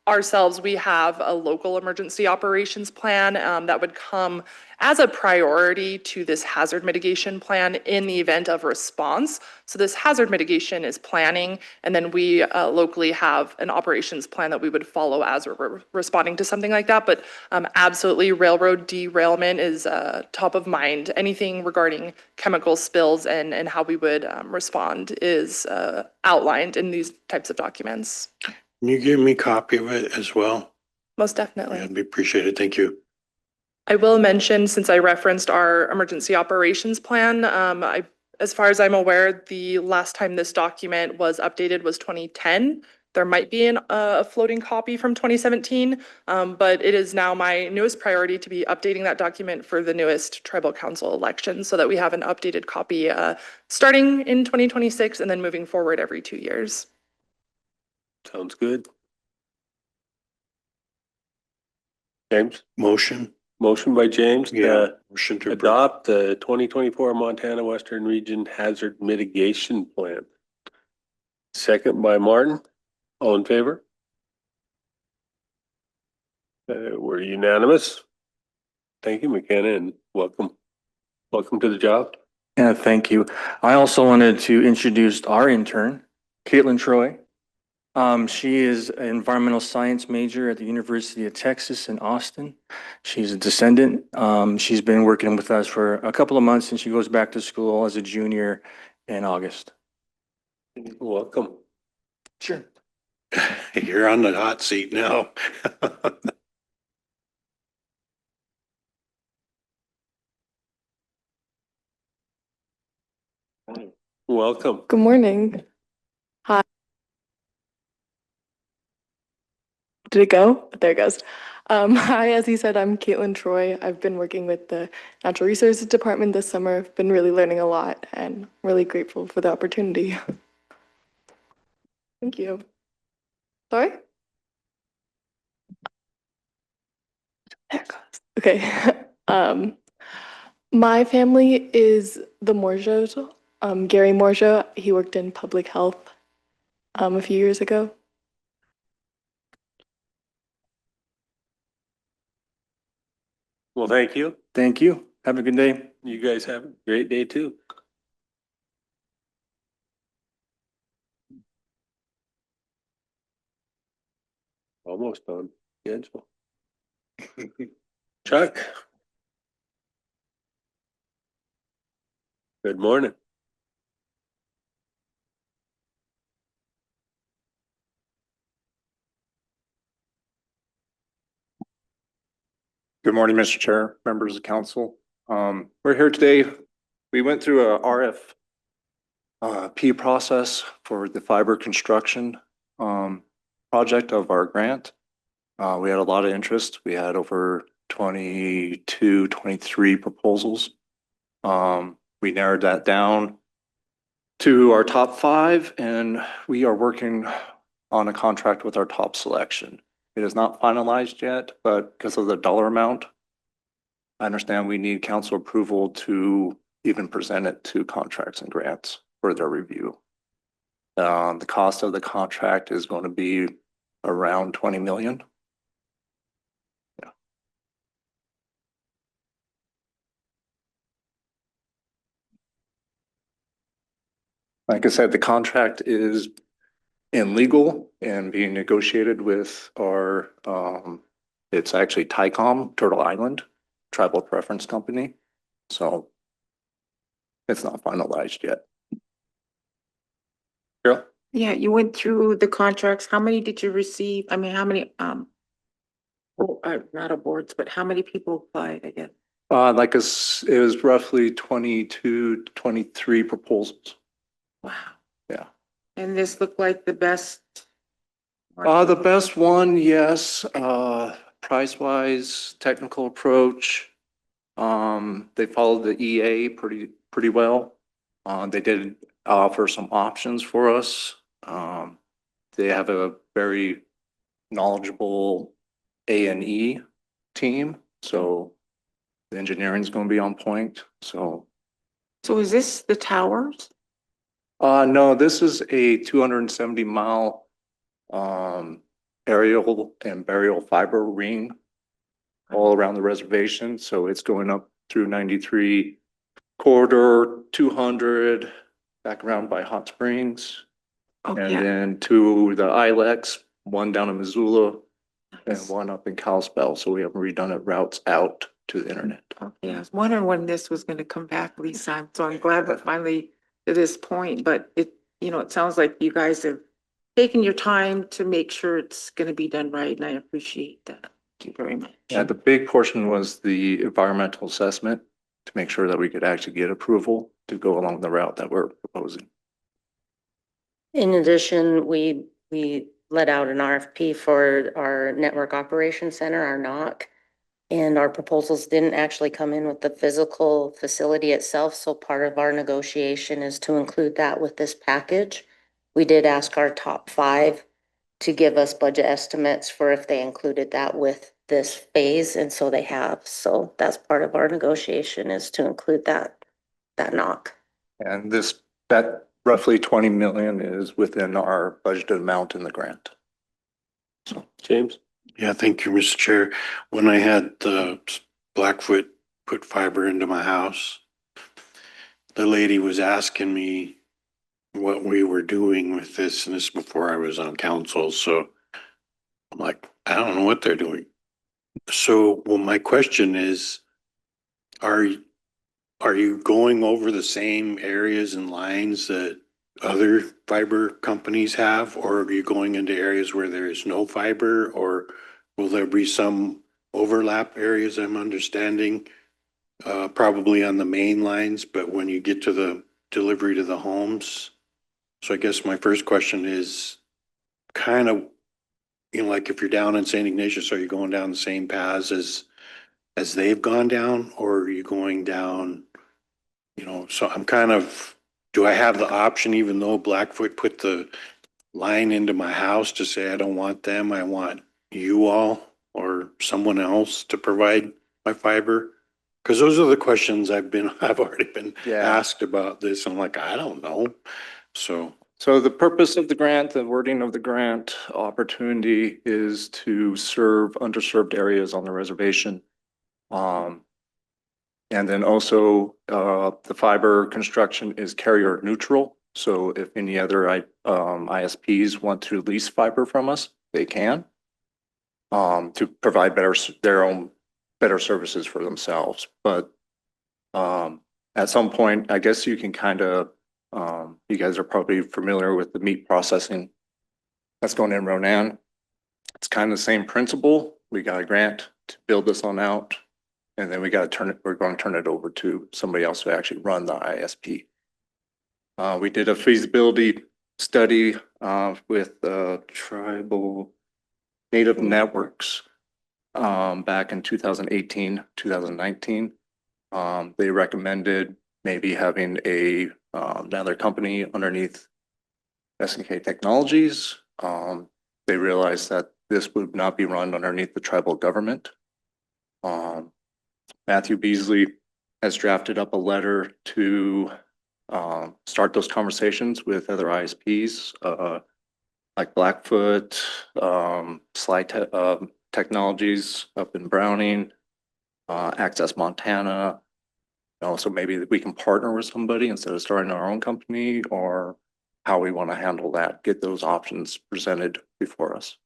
ourselves, we have a local emergency operations plan that would come as a priority to this hazard mitigation plan in the event of response. So this hazard mitigation is planning, and then we locally have an operations plan that we would follow as we're responding to something like that. But absolutely, railroad derailment is top of mind. Anything regarding chemical spills and how we would respond is outlined in these types of documents. Can you give me a copy of it as well? Most definitely. That'd be appreciated. Thank you. I will mention, since I referenced our emergency operations plan, as far as I'm aware, the last time this document was updated was 2010. There might be a floating copy from 2017, but it is now my newest priority to be updating that document for the newest tribal council election so that we have an updated copy starting in 2026 and then moving forward every 2 years. Sounds good. James? Motion? Motion by James Yeah, to motion to approve. adopt the 2024 Montana Western Region Hazard Mitigation Plan. Second by Martin. All in favor? We're unanimous. Thank you, McKenna, and welcome. Welcome to the job. Yeah, thank you. I also wanted to introduce our intern, Caitlin Troy. She is an environmental science major at the University of Texas in Austin. She's a descendant. She's been working with us for a couple of months and she goes back to school as a junior in August. Welcome. Sure. You're on the hot seat now. Welcome. Good morning. Hi. Did it go? There it goes. Hi, as he said, I'm Caitlin Troy. I've been working with the Natural Resources Department this summer. I've been really learning a lot and really grateful for the opportunity. Thank you. Sorry? There it goes. Okay. My family is the Morjos. Gary Morjo, he worked in public health a few years ago. Well, thank you. Thank you. Have a good day. You guys have a great day too. Almost on schedule. Chuck. Good morning. Good morning, Mr. Chair, members of council. We're here today. We went through a RFP process for the fiber construction project of our grant. We had a lot of interest. We had over 22, 23 proposals. We narrowed that down to our top 5, and we are working on a contract with our top selection. It is not finalized yet, but because of the dollar amount, I understand we need council approval to even present it to contracts and grants for their review. The cost of the contract is going to be around 20 million. Yeah. Like I said, the contract is in legal and being negotiated with our, it's actually TICOM, Turtle Island Tribal Preference Company. So it's not finalized yet. Carol? Yeah, you went through the contracts. How many did you receive? I mean, how many, not awards, but how many people applied, I guess? It was roughly 22, 23 proposals. Wow. Yeah. And this looked like the best? The best one, yes, price wise, technical approach. They followed the EA pretty well. They did offer some options for us. They have a very knowledgeable A&E team, so the engineering is going to be on point. So is this the towers? no, this is a 270-mile aerial and burial fiber ring all around the reservation. So it's going up through 93 corridor, 200 back around by Hot Springs, and then to the ILEX, one down in Missoula and one up in Kalispell. So we have redundant routes out to the internet. Okay, I was wondering when this was gonna come back, Lisa. So I'm glad we're finally to this point, but it sounds like you guys have taken your time to make sure it's gonna be done right, and I appreciate that. Thank you very much. Yeah, the big portion was the environmental assessment to make sure that we could actually get approval to go along the route that we're proposing. In addition, we let out an RFP for our Network Operations Center, our NOC, and our proposals didn't actually come in with the physical facility itself. So part of our negotiation is to include that with this package. We did ask our top 5 to give us budget estimates for if they included that with this phase, and so they have. So that's part of our negotiation, is to include that NOC. And that roughly 20 million is within our budgeted amount in the grant. So James? Yeah, thank you, Mr. Chair. When I had Blackfoot put fiber into my house, the lady was asking me what we were doing with this, and this is before I was on council. So I'm like, I don't know what they're doing. So, well, my question is, are you going over the same areas and lines that other fiber companies have, or are you going into areas where there is no fiber, or will there be some overlap areas? I'm understanding probably on the main lines, but when you get to the delivery to the homes. So I guess my first question is kind of, like if you're down in St. Ignatius, are you going down the same paths as they've gone down, or are you going down, so I'm kind of, do I have the option, even though Blackfoot put the line into my house, to say, I don't want them, I want you all or someone else to provide my fiber? Because those are the questions I've already been asked about this. I'm like, I don't know. So the purpose of the grant, the wording of the grant opportunity is to serve underserved areas on the reservation. And then also, the fiber construction is carrier neutral. So if any other ISPs want to lease fiber from us, they can to provide their own better services for themselves. But at some point, I guess you can kind of, you guys are probably familiar with the meat processing that's going in Ronan. It's kind of the same principle. We got a grant to build this on out, and then we're going to turn it over to somebody else to actually run the ISP. We did a feasibility study with tribal native networks back in 2018, 2019. They recommended maybe having another company underneath SNK Technologies. They realized that this would not be run underneath the tribal government. Matthew Beasley has drafted up a letter to start those conversations with other ISPs like Blackfoot, Technologies up in Browning, Access Montana. So maybe we can partner with somebody instead of starting our own company, or how we want to handle that, get those options presented before us.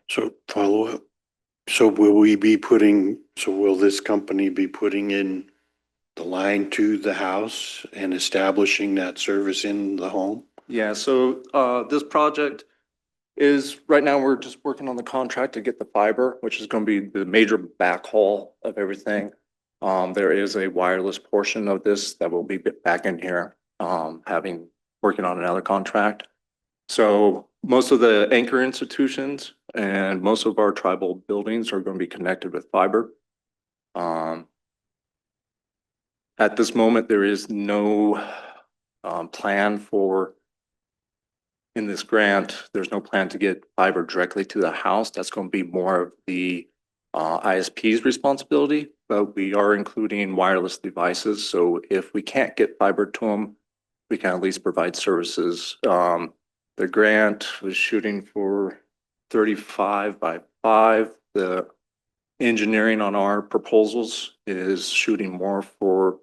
So follow up. So will this company be putting in the line to the house and establishing that service in the home? Yeah, so this project is, right now, we're just working on the contract to get the fiber, which is going to be the major backhaul of everything. There is a wireless portion of this that will be back in here, working on another contract. So most of the anchor institutions and most of our tribal buildings are going to be connected with fiber. At this moment, there is no plan for, in this grant, there's no plan to get fiber directly to the house. That's going to be more of the ISP's responsibility, but we are including wireless devices. So if we can't get fiber to them, we can at least provide services. The grant was shooting for 35 by 5. The engineering on our proposals is shooting more for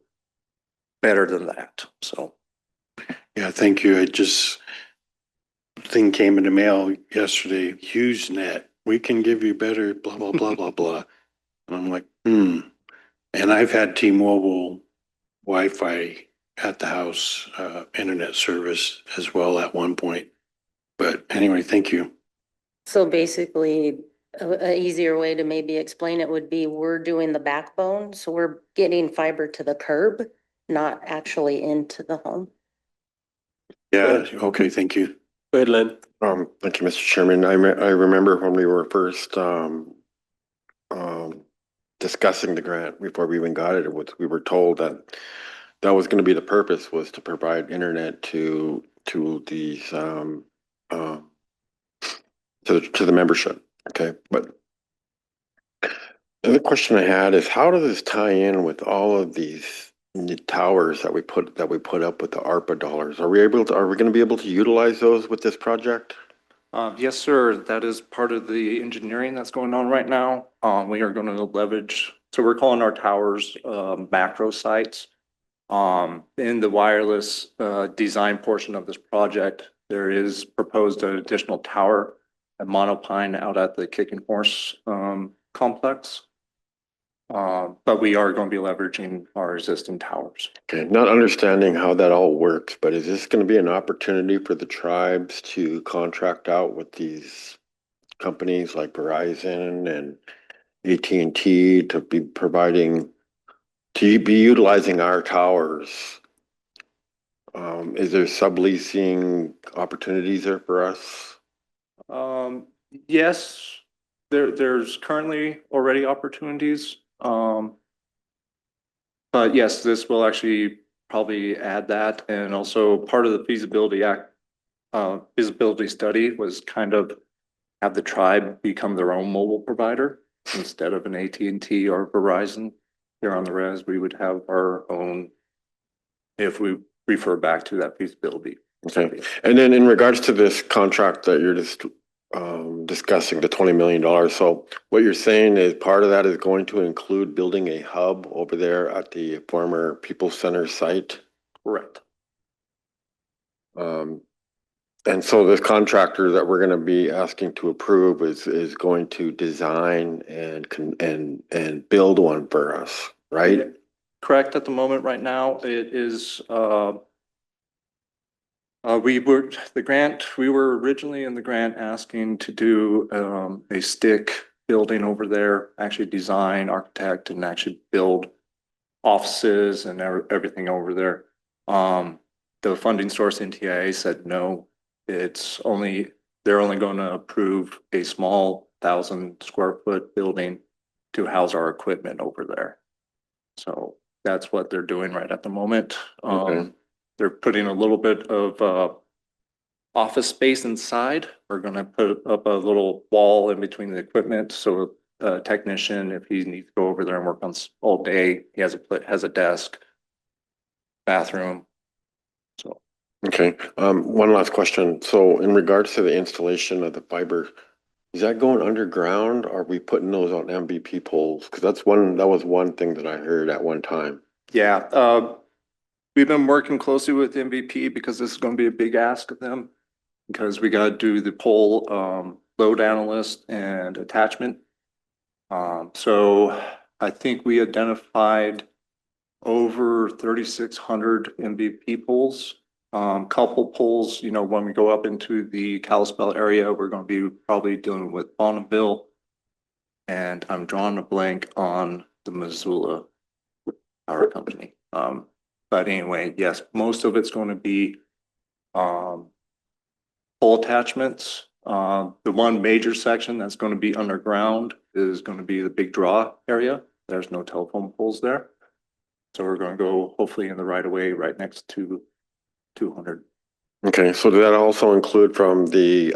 better than that. So. Yeah, thank you. Thing came in the mail yesterday, HughesNet, we can give you better blah, blah, blah, blah, blah. And I'm like, And I've had T-Mobile Wi-Fi at the house, internet service as well at one point. But anyway, thank you. So basically, a easier way to maybe explain it would be we're doing the backbone. So we're getting fiber to the curb, not actually into the home. Yeah, okay, thank you. Go ahead, Len. Thank you, Mr. Chairman. I remember when we were first discussing the grant before we even got it, we were told that was going to be the purpose, was to provide internet to these to the membership. Okay, but the other question I had is, how does this tie in with all of these towers that we put up with the ARPA dollars? Are we going to be able to utilize those with this project? Yes, sir. That is part of the engineering that's going on right now. We are going to leverage, so we're calling our towers macro sites. In the wireless design portion of this project, there is proposed an additional tower at Monopine out at the Kicking Horse complex. But we are going to be leveraging our existing towers. Okay, not understanding how that all works, but is this going to be an opportunity for the tribes to contract out with these companies like Verizon and AT&T to be utilizing our towers? Is there subleasing opportunities there for us? Yes, there's currently already opportunities. But yes, this will actually probably add that. And also part of the feasibility study was kind of have the tribe become their own mobile provider instead of an AT&T or Verizon. Here on the res, we would have our own, if we refer back to that feasibility. Okay. And then in regards to this contract that you're just discussing the $20 million. So what you're saying is part of that is going to include building a hub over there at the former People Center site? Correct. And so this contractor that we're gonna be asking to approve is going to design and build one for us, right? Correct. At the moment, right now, it is, we were originally in the grant asking to do, a stick building over there, actually design, architect, and actually build offices and everything over there. The funding source NTIA said no, they're only going to approve a small 1,000 square foot building to house our equipment over there. So that's what they're doing right at the moment. Okay. They're putting a little bit of office space inside. We're gonna put up a little wall in between the equipment, so a technician, if he needs to go over there and work on all day, he has a desk, bathroom. So Okay, one last question. So in regards to the installation of the fiber, is that going underground? Or are we putting those on MVP poles? Cause that was one thing that I heard at one time. yeah, we've been working closely with MVP because this is gonna be a big ask of them. Because we gotta do the pole load analyst and attachment. So I think we identified over 3,600 MVP poles. Couple poles, you know, when we go up into the Kalispell area, we're gonna be probably dealing with Bonneville. And I'm drawing a blank on the Missoula Power Company. But anyway, yes, most of it's gonna be pole attachments. The one major section that's going to be underground is going to be the big draw area. There's no telephone poles there. So we're going to go hopefully in the right of way right next to 200. Okay, so did that also include from the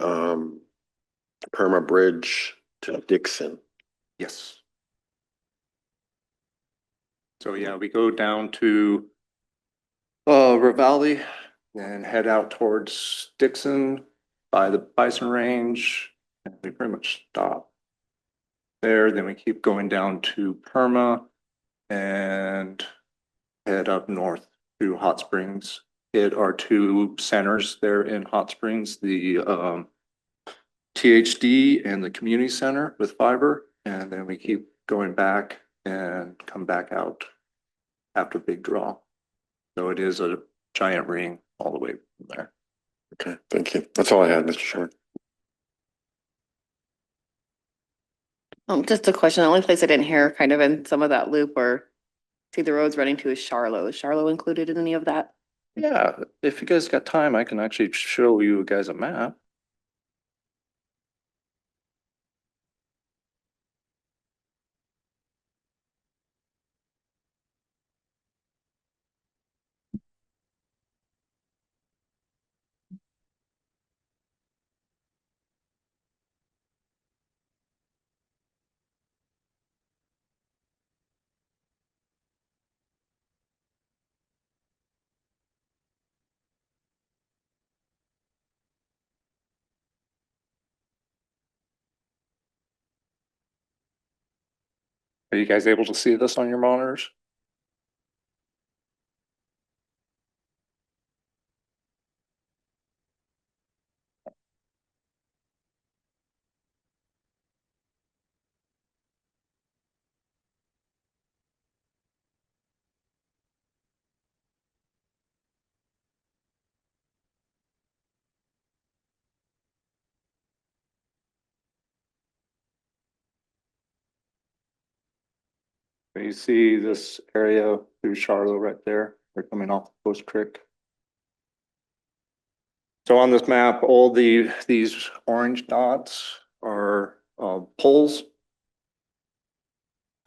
Perma Bridge to Dixon? Yes. So yeah, we go down to Ravalli and head out towards Dixon by the Bison Range, and we pretty much stop there. Then we keep going down to Perma and head up north to Hot Springs. Hit our two centers there in Hot Springs, the THD and the community center with fiber. And then we keep going back and come back out after Big Draw. So it is a giant ring all the way from there. Okay, thank you. That's all I had, Mr. Chairman. Just a question. The only place I didn't hear kind of in some of that loop or see the roads running to is Charlo. Is Charlo included in any of that? Yeah, if you guys got time, I can actually show you guys a map. Are you guys able to see this on your monitors? You see this area through Charlotte right there. They're coming off Post Creek. So on this map, all these orange dots are poles.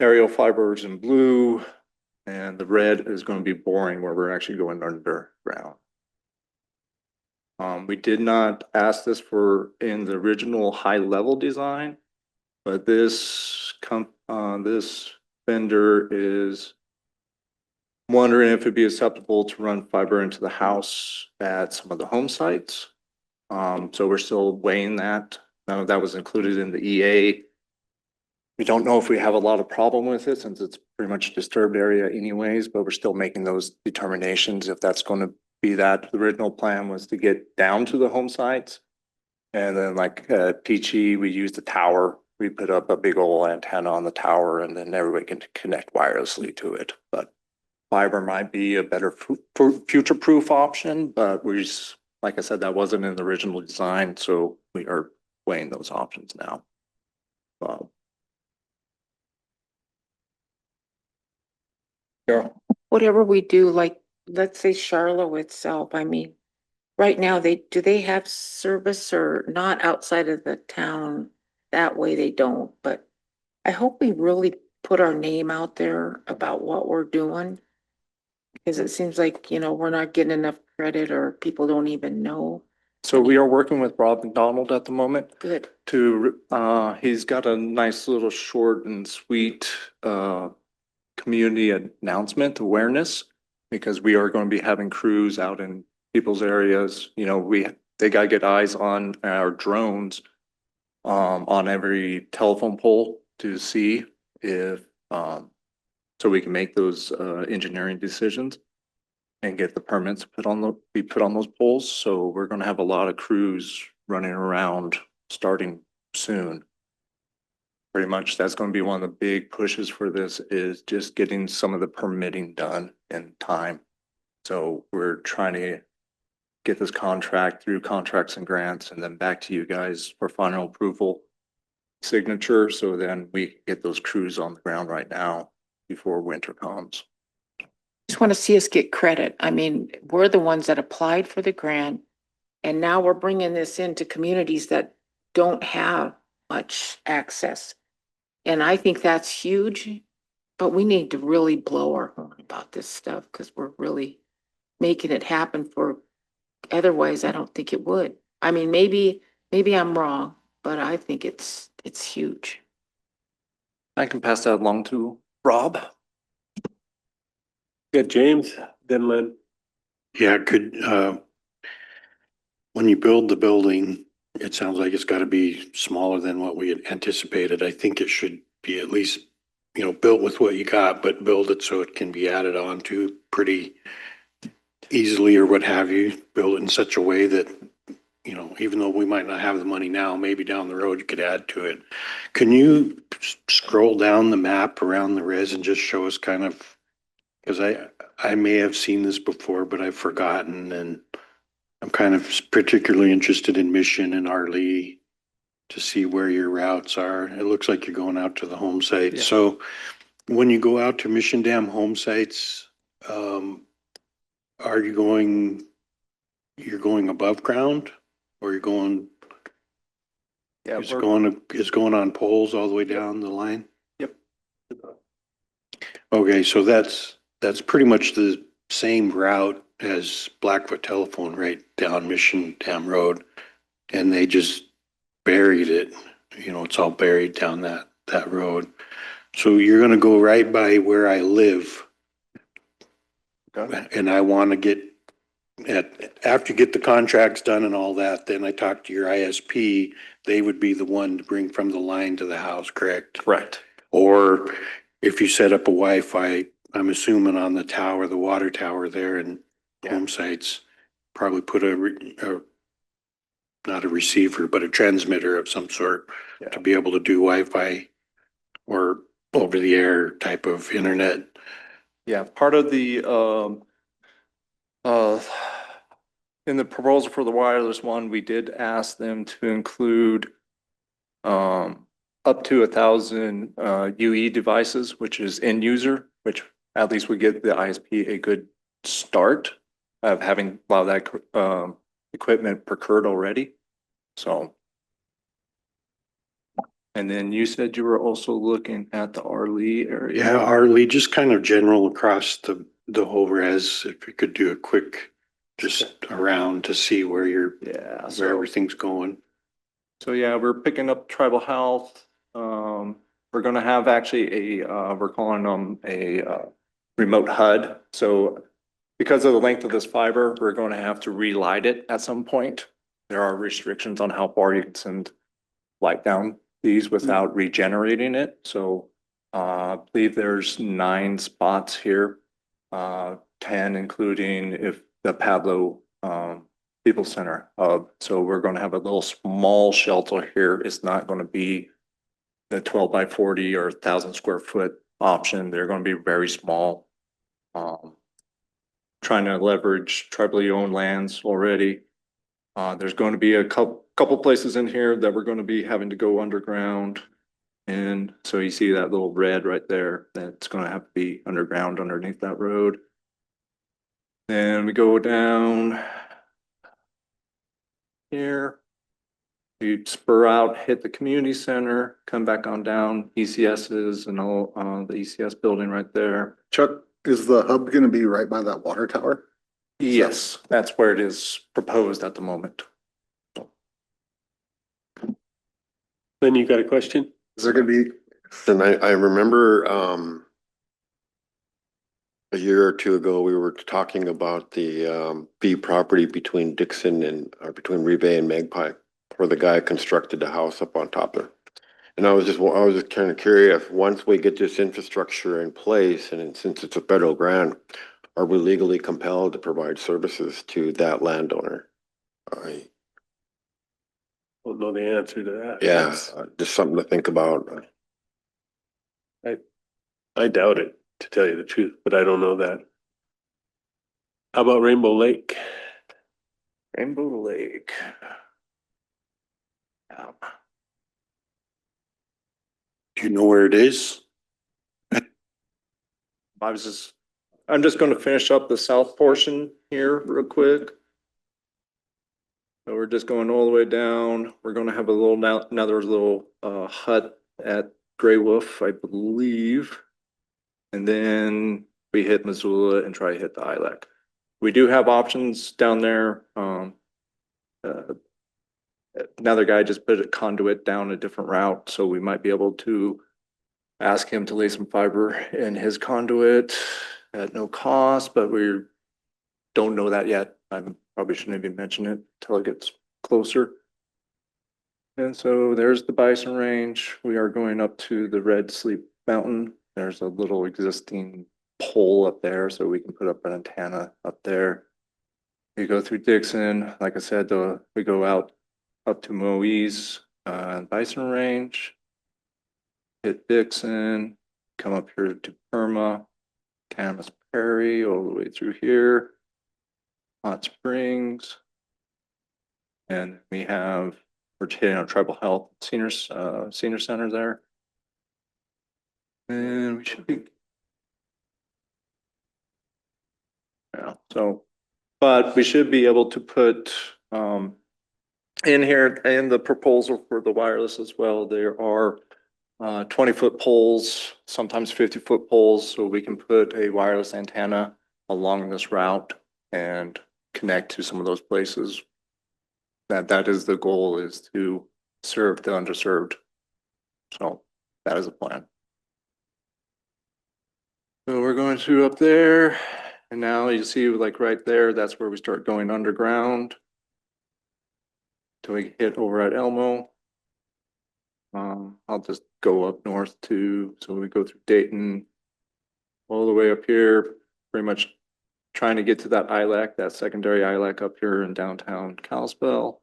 Aerial fibers in blue, and the red is going to be boring where we're actually going underground. We did not ask this for in the original high level design, but this vendor is wondering if it'd be acceptable to run fiber into the house at some of the home sites. So we're still weighing that. None of that was included in the EA. We don't know if we have a lot of problem with it since it's pretty much a disturbed area anyways, but we're still making those determinations if that's going to be that. The original plan was to get down to the home sites. And then like Peachy, we used the tower. We put up a big old antenna on the tower and then everybody can connect wirelessly to it. But fiber might be a better future-proof option, but like I said, that wasn't in the original design, so we are weighing those options now. Carol? Whatever we do, like, let's say Charlotte itself, I mean, right now, do they have service or not outside of the town? That way they don't, but I hope we really put our name out there about what we're doing. Because it seems like, we're not getting enough credit or people don't even know. So we are working with Rob McDonald at the moment. Good. He's got a nice little short and sweet community announcement awareness, because we are going to be having crews out in people's areas. They gotta get eyes on our drones on every telephone pole to see if so we can make those engineering decisions and get the permits be put on those poles. So we're gonna have a lot of crews running around starting soon. Pretty much that's gonna be one of the big pushes for this, is just getting some of the permitting done in time. So we're trying to get this contract through contracts and grants and then back to you guys for final approval signature. So then we get those crews on the ground right now before winter comes. Just want to see us get credit. I mean, we're the ones that applied for the grant. And now we're bringing this into communities that don't have much access. And I think that's huge, but we need to really blow our horn about this stuff because we're really making it happen for, otherwise I don't think it would. I mean, maybe I'm wrong, but I think it's huge. I can pass that along to Rob. Good, James, then Lynn. Yeah, when you build the building, it sounds like it's got to be smaller than what we had anticipated. I think it should be at least, built with what you got, but build it so it can be added on to pretty easily or what have you. Build it in such a way that, even though we might not have the money now, maybe down the road you could add to it. Can you scroll down the map around the res and just show us kind of, because I may have seen this before, but I've forgotten, and I'm kind of particularly interested in Mission and Arlee to see where your routes are. It looks like you're going out to the home sites. Yeah. So when you go out to Mission Dam home sites, are you're going above ground, or you're going, Yeah, it's going on poles all the way down the line? Yep. Okay, so that's pretty much the same route as Blackfoot Telephone right down Mission Dam Road. And they just buried it, it's all buried down that road. So you're gonna go right by where I live. Okay. And I want to get after you get the contracts done and all that, then I talk to your ISP, they would be the one to bring from the line to the house, correct? Correct. Or if you set up a Wi-Fi, I'm assuming on the tower, the water tower there and home sites, probably put not a receiver, but a transmitter of some sort to be able to do Wi-Fi or over the air type of internet. Yeah, part of the in the proposal for the wireless one, we did ask them to include up to 1,000 UE devices, which is end user, which at least would give the ISP a good start of having a lot of that equipment procured already. So, and then you said you were also looking at the Arlee area. Yeah, Arlee, just kind of general across the whole res, if you could do a quick just around to see where where everything's going. So yeah, we're picking up tribal health. We're gonna have actually we're calling them a remote HUD. So because of the length of this fiber, we're going to have to relight it at some point. There are restrictions on how far you can send light down these without regenerating it. So I believe there's 9 spots here, 10 including if the Pablo People Center hub. So we're going to have a little small shelter here. It's not going to be the 12 by 40 or 1,000 square foot option. They're going to be very small. Trying to leverage tribally owned lands already. There's going to be a couple places in here that we're going to be having to go underground. And so you see that little red right there, that's going to have to be underground underneath that road. Then we go down here. You spur out, hit the community center, come back on down, ECS's and all, the ECS building right there. Chuck, is the hub gonna be right by that water tower? Yes, that's where it is proposed at the moment. Then you got a question? Is there gonna be, And I remember, a year or two ago, we were talking about the, B property between Dixon and, or between Rebay and Magpie, where the guy constructed the house up on top there. And I was just kind of curious, once we get this infrastructure in place, and since it's a federal grant, are we legally compelled to provide services to that landowner? Don't know the answer to that. Yeah, just something to think about. I doubt it, to tell you the truth, but I don't know that. How about Rainbow Lake? Rainbow Lake. Do you know where it is? I'm just going to finish up the south portion here real quick. So we're just going all the way down. We're going to have a little, another little hut at Gray Wolf, I believe. And then we hit Missoula and try to hit the ILAC. We do have options down there. Another guy just put a conduit down a different route, so we might be able to ask him to lay some fiber in his conduit at no cost, but we don't know that yet. I probably shouldn't even mention it until it gets closer. And so there's the Bison Range. We are going up to the Red Sleep Mountain. There's a little existing pole up there, so we can put up an antenna up there. We go through Dixon. Like I said, we go out up to Moe's Bison Range, hit Dixon, come up here to Perma, Camas Prairie, all the way through here, Hot Springs, and we're hitting our Tribal Health Senior Center there. And we should be, yeah, so, but we should be able to put in here, in the proposal for the wireless as well, there are 20-foot poles, sometimes 50-foot poles, so we can put a wireless antenna along this route and connect to some of those places. That is the goal, is to serve the underserved. So that is a plan. So we're going through up there, and now you see like right there, that's where we start going underground till we hit over at Elmo. I'll just go up north so we go through Dayton, all the way up here, pretty much trying to get to that ILAC, that secondary ILAC up here in downtown Kalispell.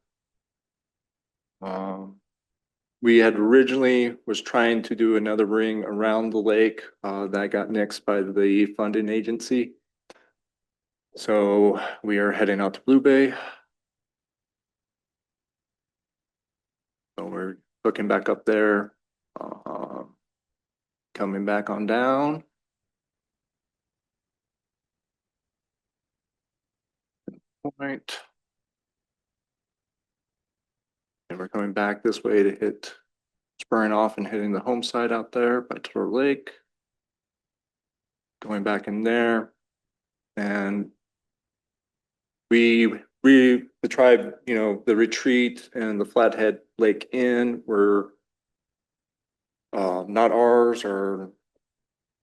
We had originally was trying to do another ring around the lake that got nixed by the funding agency. So we are heading out to Blue Bay. So we're hooking back up there, coming back on down. Point. And we're coming back this way to hit, spurring off and hitting the home side out there by Turtle Lake. Going back in there. And the tribe, the retreat and the Flathead Lake Inn were not ours or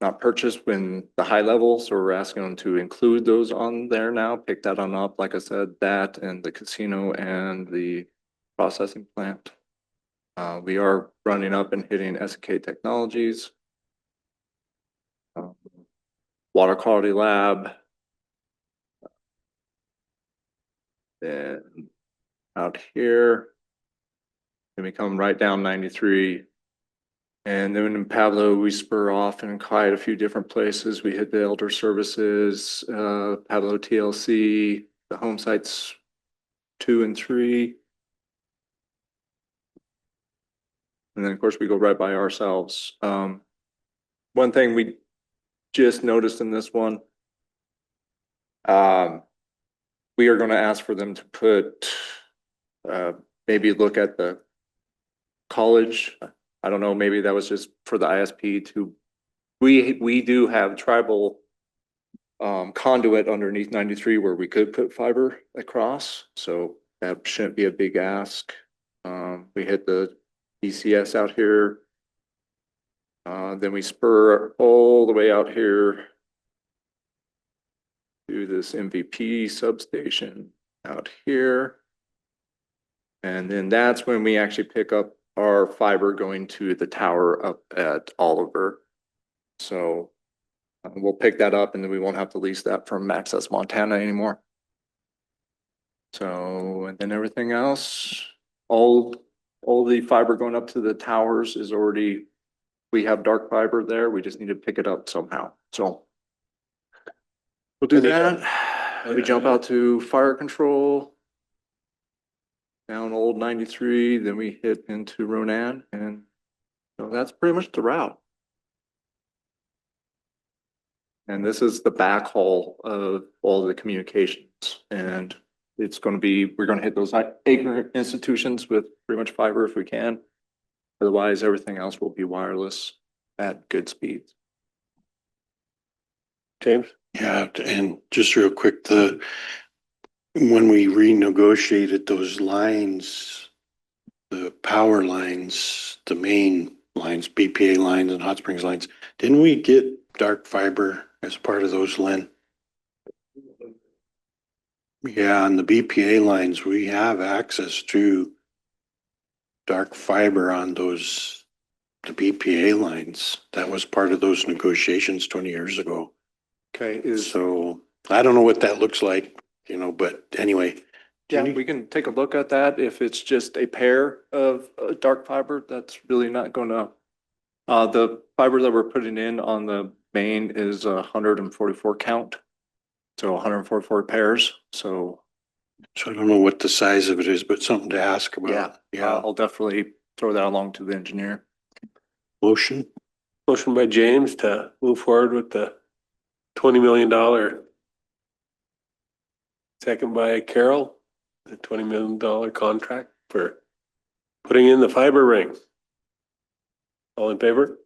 not purchased when the high level, so we're asking them to include those on there now, pick that on up, like I said, that and the casino and the processing plant. We are running up and hitting SK Technologies. Water Quality Lab. Then out here. Then we come right down 93. And then in Pablo, we spur off in quite a few different places. We hit the Elder Services, Pablo TLC, the home sites 2 and 3. And then, of course, we go right by ourselves. One thing we just noticed in this one, we are going to ask for them to put, maybe look at the college. I don't know, maybe that was just for the ISP to, we do have tribal conduit underneath 93 where we could put fiber across. So that shouldn't be a big ask. We hit the DCS out here. Then we spur all the way out here to this MVP substation out here. And then that's when we actually pick up our fiber going to the tower up at Oliver. So we'll pick that up and then we won't have to lease that from Access Montana anymore. So, and then everything else, all the fiber going up to the towers is already, we have dark fiber there. We just need to pick it up somehow. So we'll do that. We jump out to fire control, down old 93, then we hit into Ronan, and so that's pretty much the route. And this is the backhaul of all the communications, and it's going to be, we're going to hit those acre institutions with pretty much fiber if we can. Otherwise, everything else will be wireless at good speeds. James? Yeah, and just real quick, when we renegotiated those lines, the power lines, the main lines, BPA lines and Hot Springs lines, didn't we get dark fiber as part of those, Len? Yeah, on the BPA lines, we have access to dark fiber on those, the BPA lines. That was part of those negotiations 20 years ago. Okay, So I don't know what that looks like, but anyway. Yeah, we can take a look at that. If it's just a pair of dark fiber, that's really not gonna, the fiber that we're putting in on the main is 144 count. So 144 pairs, so. So I don't know what the size of it is, but something to ask about. Yeah, I'll definitely throw that along to the engineer. Motion by James to move forward with the $20 million. Second by Carol, the $20 million contract for putting in the fiber ring. All in favor?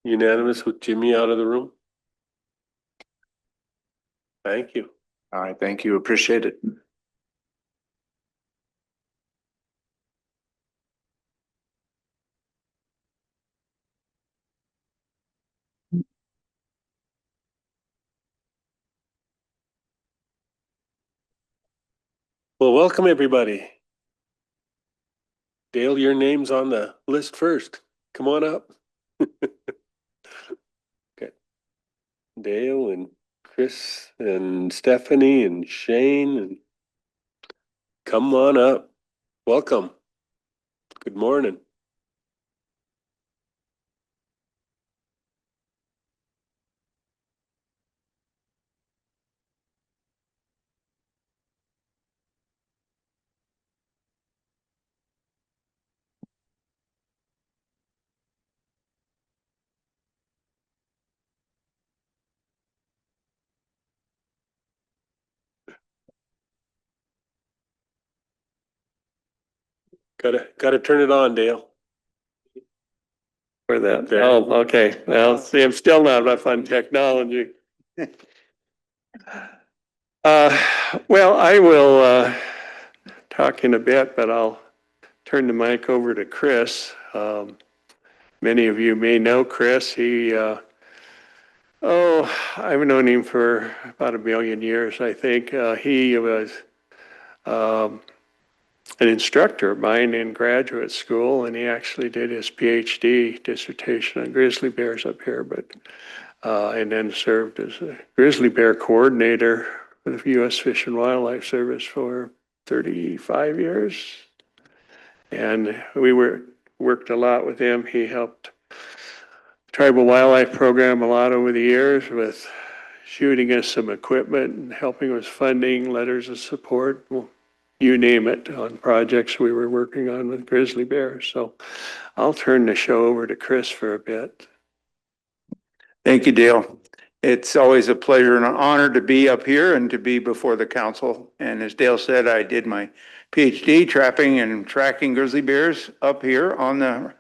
Unanimous with Jimmy out of the room? Thank you. All right, thank you, appreciate it. Well, welcome everybody. Dale, your name's on the list first. Come on up. Okay. Dale and Chris and Stephanie and Shane, and come on up. Welcome. Good morning. Gotta turn it on, Dale. For that. There. Oh, okay. Well, see, I'm still not up on technology. Well, I will talk in a bit, but I'll turn the mic over to Chris. Many of you may know Chris. I've known him for about 1 million years, I think. He was an instructor of mine in graduate school, and he actually did his PhD dissertation on grizzly bears up here, but and then served as a grizzly bear coordinator for the U.S. Fish and Wildlife Service for 35 years. And we worked a lot with him. He helped tribal wildlife program a lot over the years with shooting us some equipment and helping us funding, letters of support, well, you name it, on projects we were working on with grizzly bears. So I'll turn the show over to Chris for a bit. Thank you, Dale. It's always a pleasure and an honor to be up here and to be before the council. And as Dale said, I did my PhD trapping and tracking grizzly bears up here on the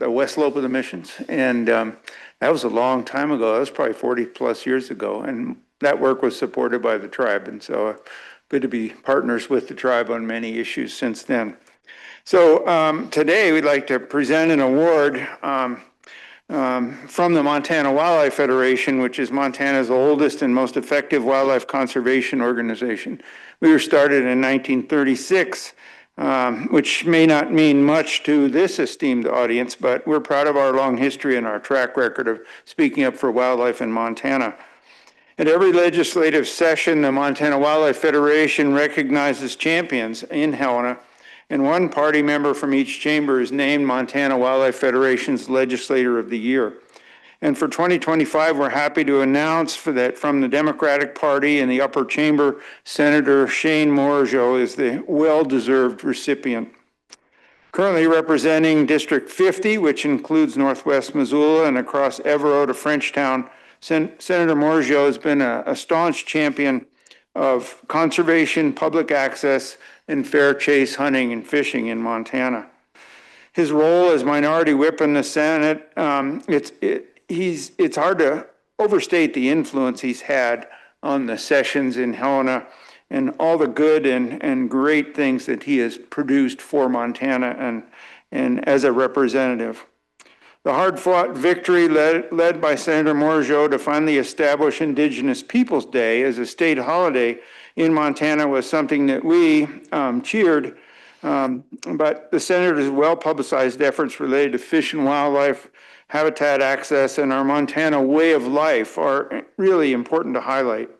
west slope of the Missions. And that was a long time ago. That was probably 40 plus years ago. And that work was supported by the tribe. And so good to be partners with the tribe on many issues since then. So today we'd like to present an award from the Montana Wildlife Federation, which is Montana's oldest and most effective wildlife conservation organization. We were started in 1936, which may not mean much to this esteemed audience, but we're proud of our long history and our track record of speaking up for wildlife in Montana. At every legislative session, the Montana Wildlife Federation recognizes champions in Helena, and one party member from each chamber is named Montana Wildlife Federation's Legislator of the Year. And for 2025, we're happy to announce that from the Democratic Party in the upper chamber, Senator Shane Morajo is the well-deserved recipient. Currently representing District 50, which includes Northwest Missoula and across Evero to Frenchtown, Senator Morajo has been a staunch champion of conservation, public access, and fair chase hunting and fishing in Montana. His role as minority whip in the Senate, it's hard to overstate the influence he's had on the sessions in Helena and all the good and great things that he has produced for Montana and as a representative. The hard-fought victory led by Senator Morajo to finally establish Indigenous Peoples Day as a state holiday in Montana was something that we cheered, but the senator's well-publicized efforts related to fish and wildlife, habitat access, and our Montana way of life are really important to highlight.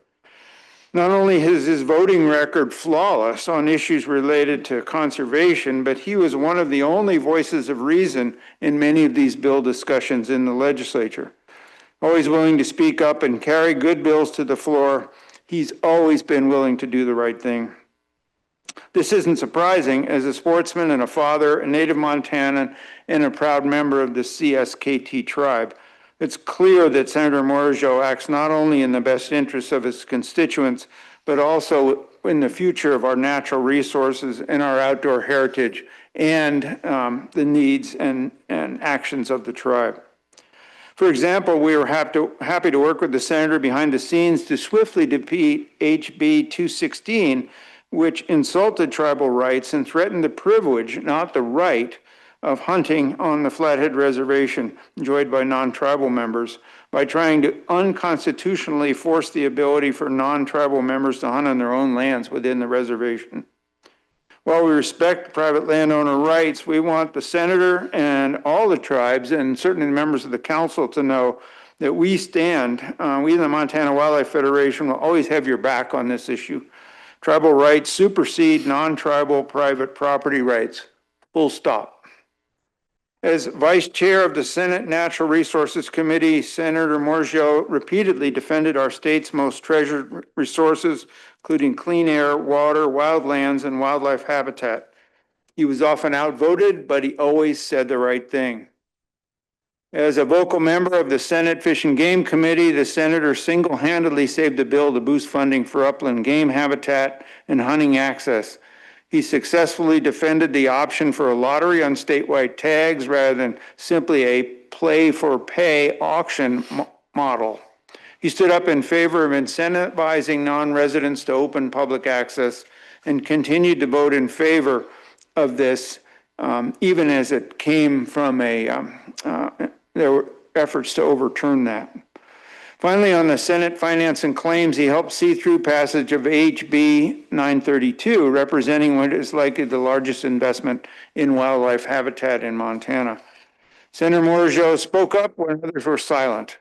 Not only is his voting record flawless on issues related to conservation, but he was one of the only voices of reason in many of these bill discussions in the legislature. Always willing to speak up and carry good bills to the floor, he's always been willing to do the right thing. This isn't surprising. As a sportsman and a father, a native Montanan, and a proud member of the CSKT tribe, it's clear that Senator Morajo acts not only in the best interests of his constituents, but also in the future of our natural resources and our outdoor heritage and the needs and actions of the tribe. For example, we were happy to work with the senator behind the scenes to swiftly defeat HB 216, which insulted tribal rights and threatened the privilege, not the right, of hunting on the Flathead Reservation, enjoyed by non-tribal members, by trying to unconstitutionally force the ability for non-tribal members to hunt on their own lands within the reservation. While we respect private landowner rights, we want the senator and all the tribes, and certainly the members of the council, to know that we in the Montana Wildlife Federation will always have your back on this issue. Tribal rights supersede non-tribal private property rights. Full stop. As Vice Chair of the Senate Natural Resources Committee, Senator Morajo repeatedly defended our state's most treasured resources, including clean air, water, wildlands, and wildlife habitat. He was often outvoted, but he always said the right thing. As a vocal member of the Senate Fish and Game Committee, the senator single-handedly saved a bill to boost funding for upland game habitat and hunting access. He successfully defended the option for a lottery on statewide tags rather than simply a play-for-pay auction model. He stood up in favor of incentivizing non-residents to open public access and continued to vote in favor of this, even as it came from there were efforts to overturn that. Finally, on the Senate Finance and Claims, he helped see through passage of HB 932, representing what is likely the largest investment in wildlife habitat in Montana. Senator Morajo spoke up when others were silent.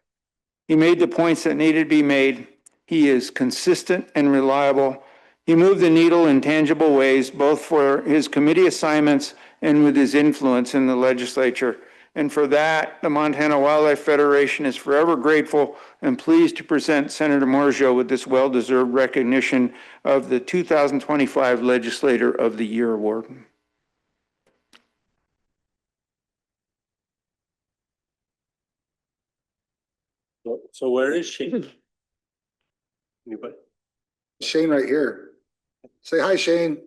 He made the points that needed to be made. He is consistent and reliable. He moved the needle in tangible ways, both for his committee assignments and with his influence in the legislature. And for that, the Montana Wildlife Federation is forever grateful and pleased to present Senator Morajo with this well-deserved recognition of the 2025 Legislator of the Year Award. So where is she? Anybody? Shane right here. Say hi, Shane.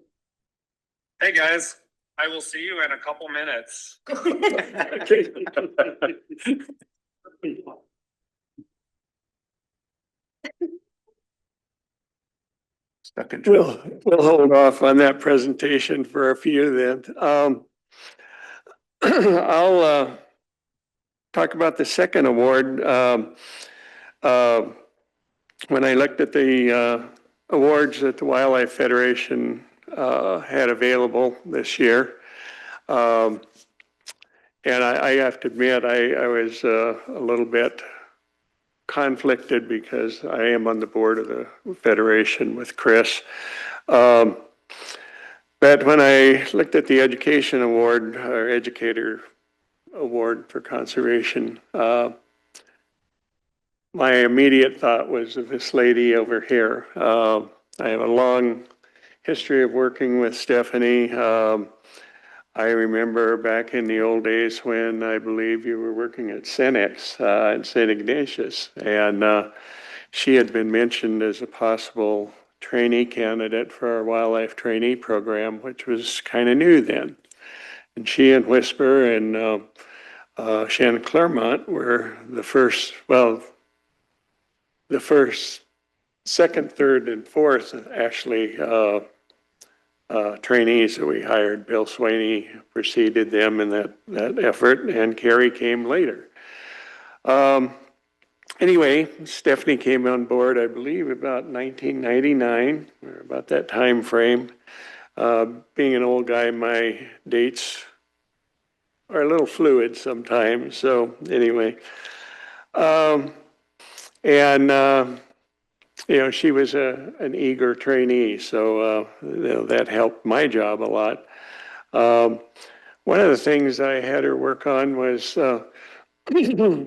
Hey, guys. I will see you in a couple minutes. Stuck in We'll hold off on that presentation for a few then. I'll talk about the second award. When I looked at the awards that the Wildlife Federation had available this year, and I have to admit, I was a little bit conflicted because I am on the board of the Federation with Chris. But when I looked at the Education Award, or Educator Award for Conservation, my immediate thought was of this lady over here. I have a long history of working with Stephanie. I remember back in the old days when I believe you were working at Cenex in St. Ignatius, and she had been mentioned as a possible trainee candidate for our wildlife trainee program, which was kind of new then. And she and Whisper and Shannon Claremont were the first, second, third, and fourth actually trainees that we hired. Bill Swaney preceded them in that effort, and Carrie came later. Anyway, Stephanie came on board, I believe, about 1999, or about that time frame. Being an old guy, my dates are a little fluid sometimes. So anyway, she was an eager trainee, so that helped my job a lot. One of the things I had her work on was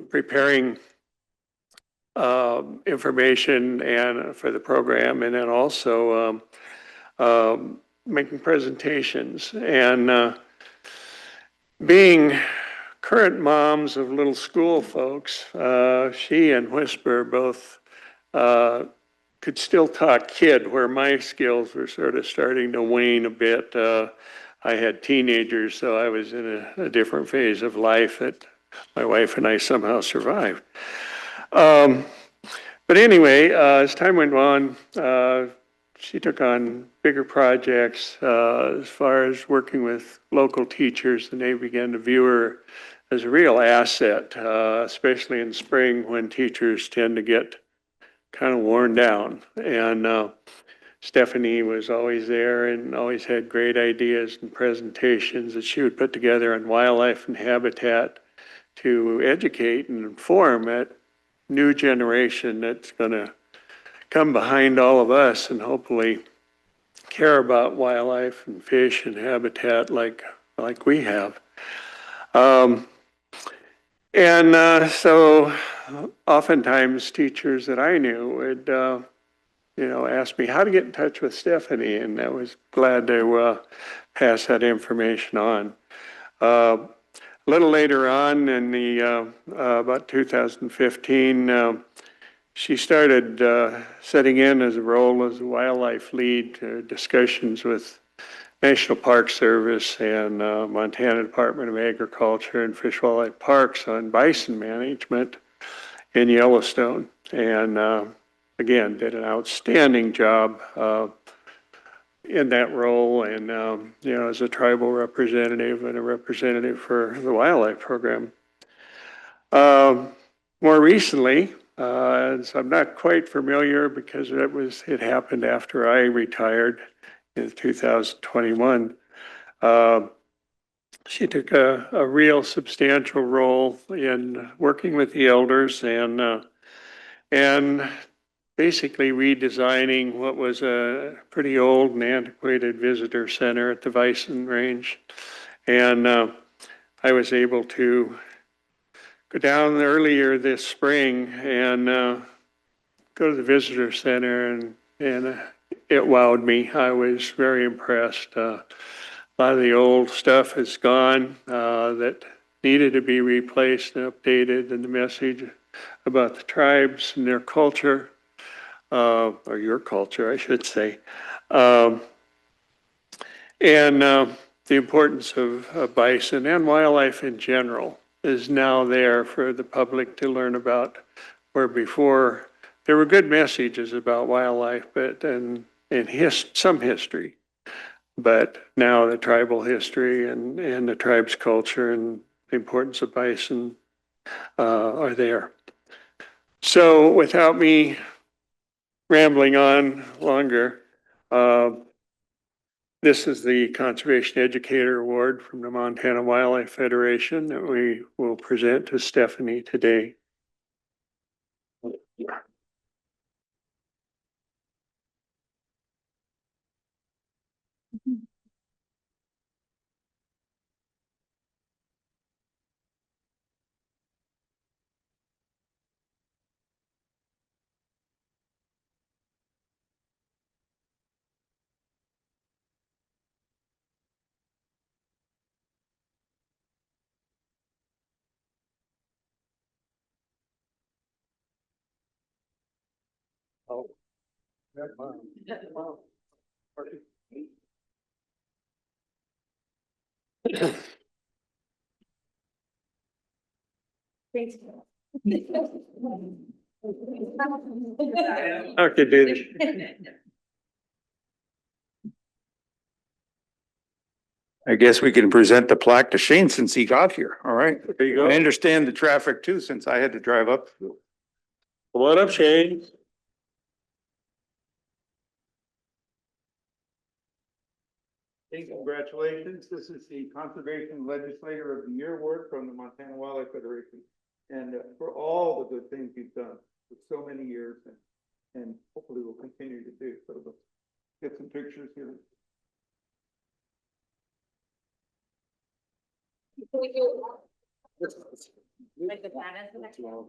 preparing information and for the program, and then also making presentations. And being current moms of little school folks, she and Whisper both could still talk kid, where my skills were sort of starting to wane a bit. I had teenagers, so I was in a different phase of life that my wife and I somehow survived. But anyway, as time went on, she took on bigger projects as far as working with local teachers, and they began to view her as a real asset, especially in spring when teachers tend to get kind of worn down. And Stephanie was always there and always had great ideas and presentations that she would put together on wildlife and habitat to educate and inform that new generation that's going to come behind all of us and hopefully care about wildlife and fish and habitat like we have. So oftentimes teachers that I knew would ask me how to get in touch with Stephanie, and I was glad to pass that information on. A little later on in the about 2015, she started setting in as a role as a wildlife lead to discussions with National Park Service and Montana Department of Agriculture and Fish, Wildlife, Parks on bison management in Yellowstone. And again, did an outstanding job in that role, and as a tribal representative and a representative for the wildlife program. More recently, So I'm not quite familiar because it happened after I retired in 2021. She took a real substantial role in working with the elders and basically redesigning what was a pretty old and antiquated visitor center at the Bison Range. And I was able to go down earlier this spring and go to the visitor center, and it wowed me. I was very impressed. A lot of the old stuff is gone that needed to be replaced and updated, and the message about the tribes and their culture, or your culture, I should say, and the importance of bison and wildlife in general is now there for the public to learn about, where before there were good messages about wildlife, but and some history, but now the tribal history and the tribe's culture and the importance of bison are there. So without me rambling on longer, this is the Conservation Educator Award from the Montana Wildlife Federation that we will present to Stephanie today. Oh. Okay, dude. I guess we can present the plaque to Shane since he got here. All right. There you go. I understand the traffic too, since I had to drive up. Come on up, Shane. Hey, congratulations. This is the Conservation Legislator of the Year Award from the Montana Wildlife Federation. And for all the good things you've done for so many years and hopefully will continue to do. So let's get some pictures here. Like the plan is the next one.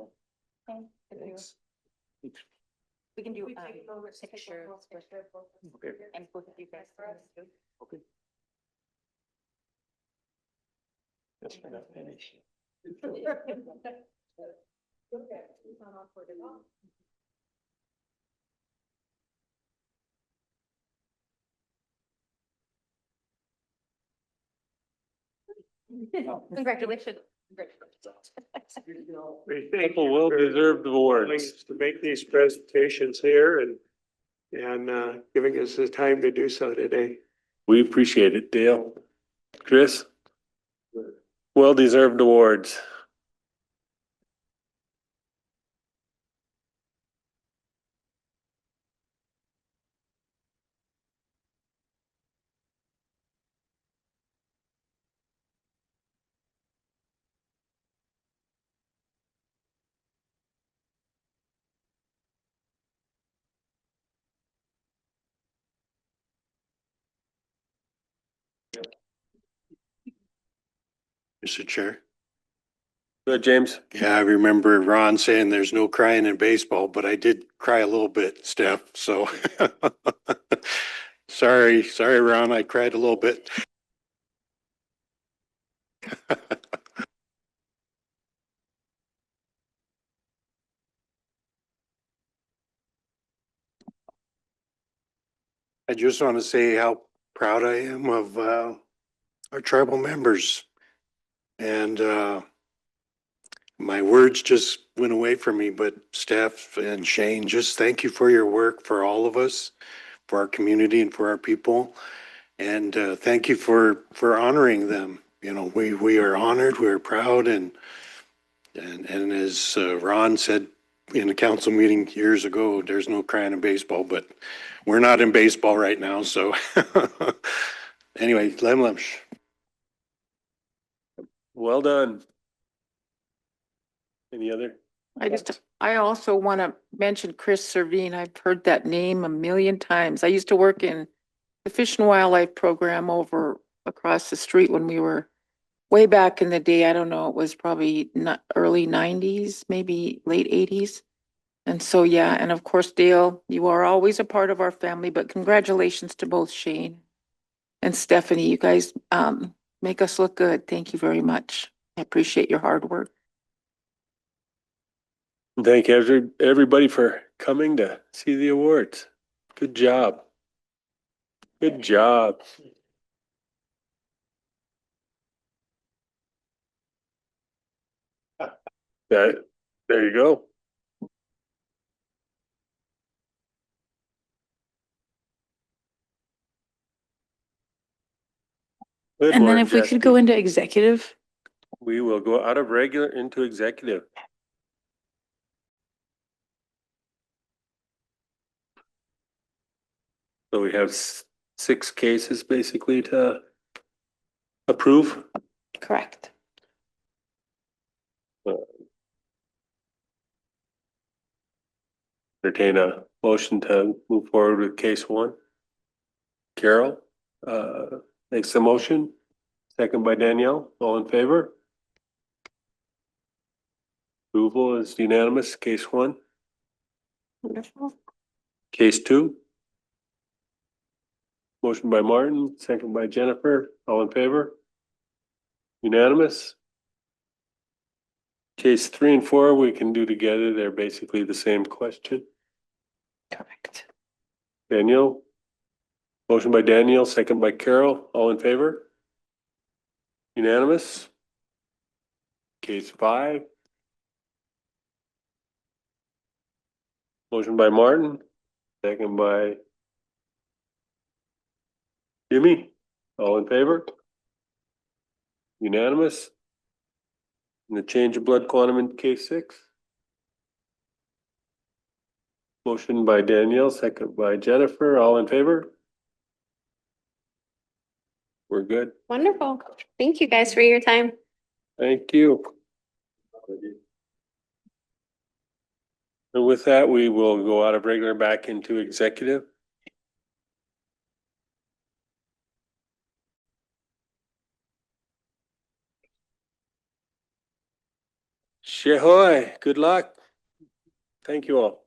We can do picture and both of you guys. Okay. That's not finished. Congratulations. We thank Couple you for well-deserved allowing awards. us to make these presentations here and giving us the time to do so today. We appreciate it, Dale. Chris? Well-deserved awards. Mr. Chair. Good, James. Yeah, I remember Ron saying there's no crying in baseball, but I did cry a little bit, Steph, so. Sorry, Ron, I cried a little bit. I just want to say how proud I am of our tribal members. And my words just went away from me, but Steph and Shane, just thank you for your work for all of us, for our community and for our people. And thank you for honoring them. You know, we are honored, we're proud, and as Ron said in a council meeting years ago, there's no crying in baseball, but we're not in baseball right now, so. Anyway, Lemlemsh. Well done. Any other? I also want to mention Chris Servine. I've heard that name a million times. I used to work in the Fish and Wildlife program over across the street when we were way back in the day. I don't know, it was probably not early nineties, maybe late eighties. And so, yeah, and of course, Dale, you are always a part of our family, but congratulations to both Shane and Stephanie. You guys make us look good. Thank you very much. I appreciate your hard work. Thank everybody for coming to see the awards. Good job. Good job. There you go. Good And then morning, if we Jesse. could go into executive. We will go out of regular into executive. So we have 6 cases basically to approve. Correct. Entertain a motion to move forward with case 1. Carol makes the motion, second by Danielle. All in favor? Approval is unanimous. Case 1. Wonderful. Case 2. Motion by Martin, second by Jennifer. All in favor? Unanimous. Case 3 and 4 we can do together. They're basically the same question. Correct. Danielle. Motion by Danielle, second by Carol. All in favor? Unanimous. Case 5. Motion by Martin, second by Jimmy. All in favor? Unanimous. And the change of blood quantum in case 6. Motion by Danielle, second by Jennifer. All in favor? We're good. Wonderful. Thank you guys for your time. Thank you. And with that, we will go out of regular back into executive. Shehoy, good luck. Thank you all.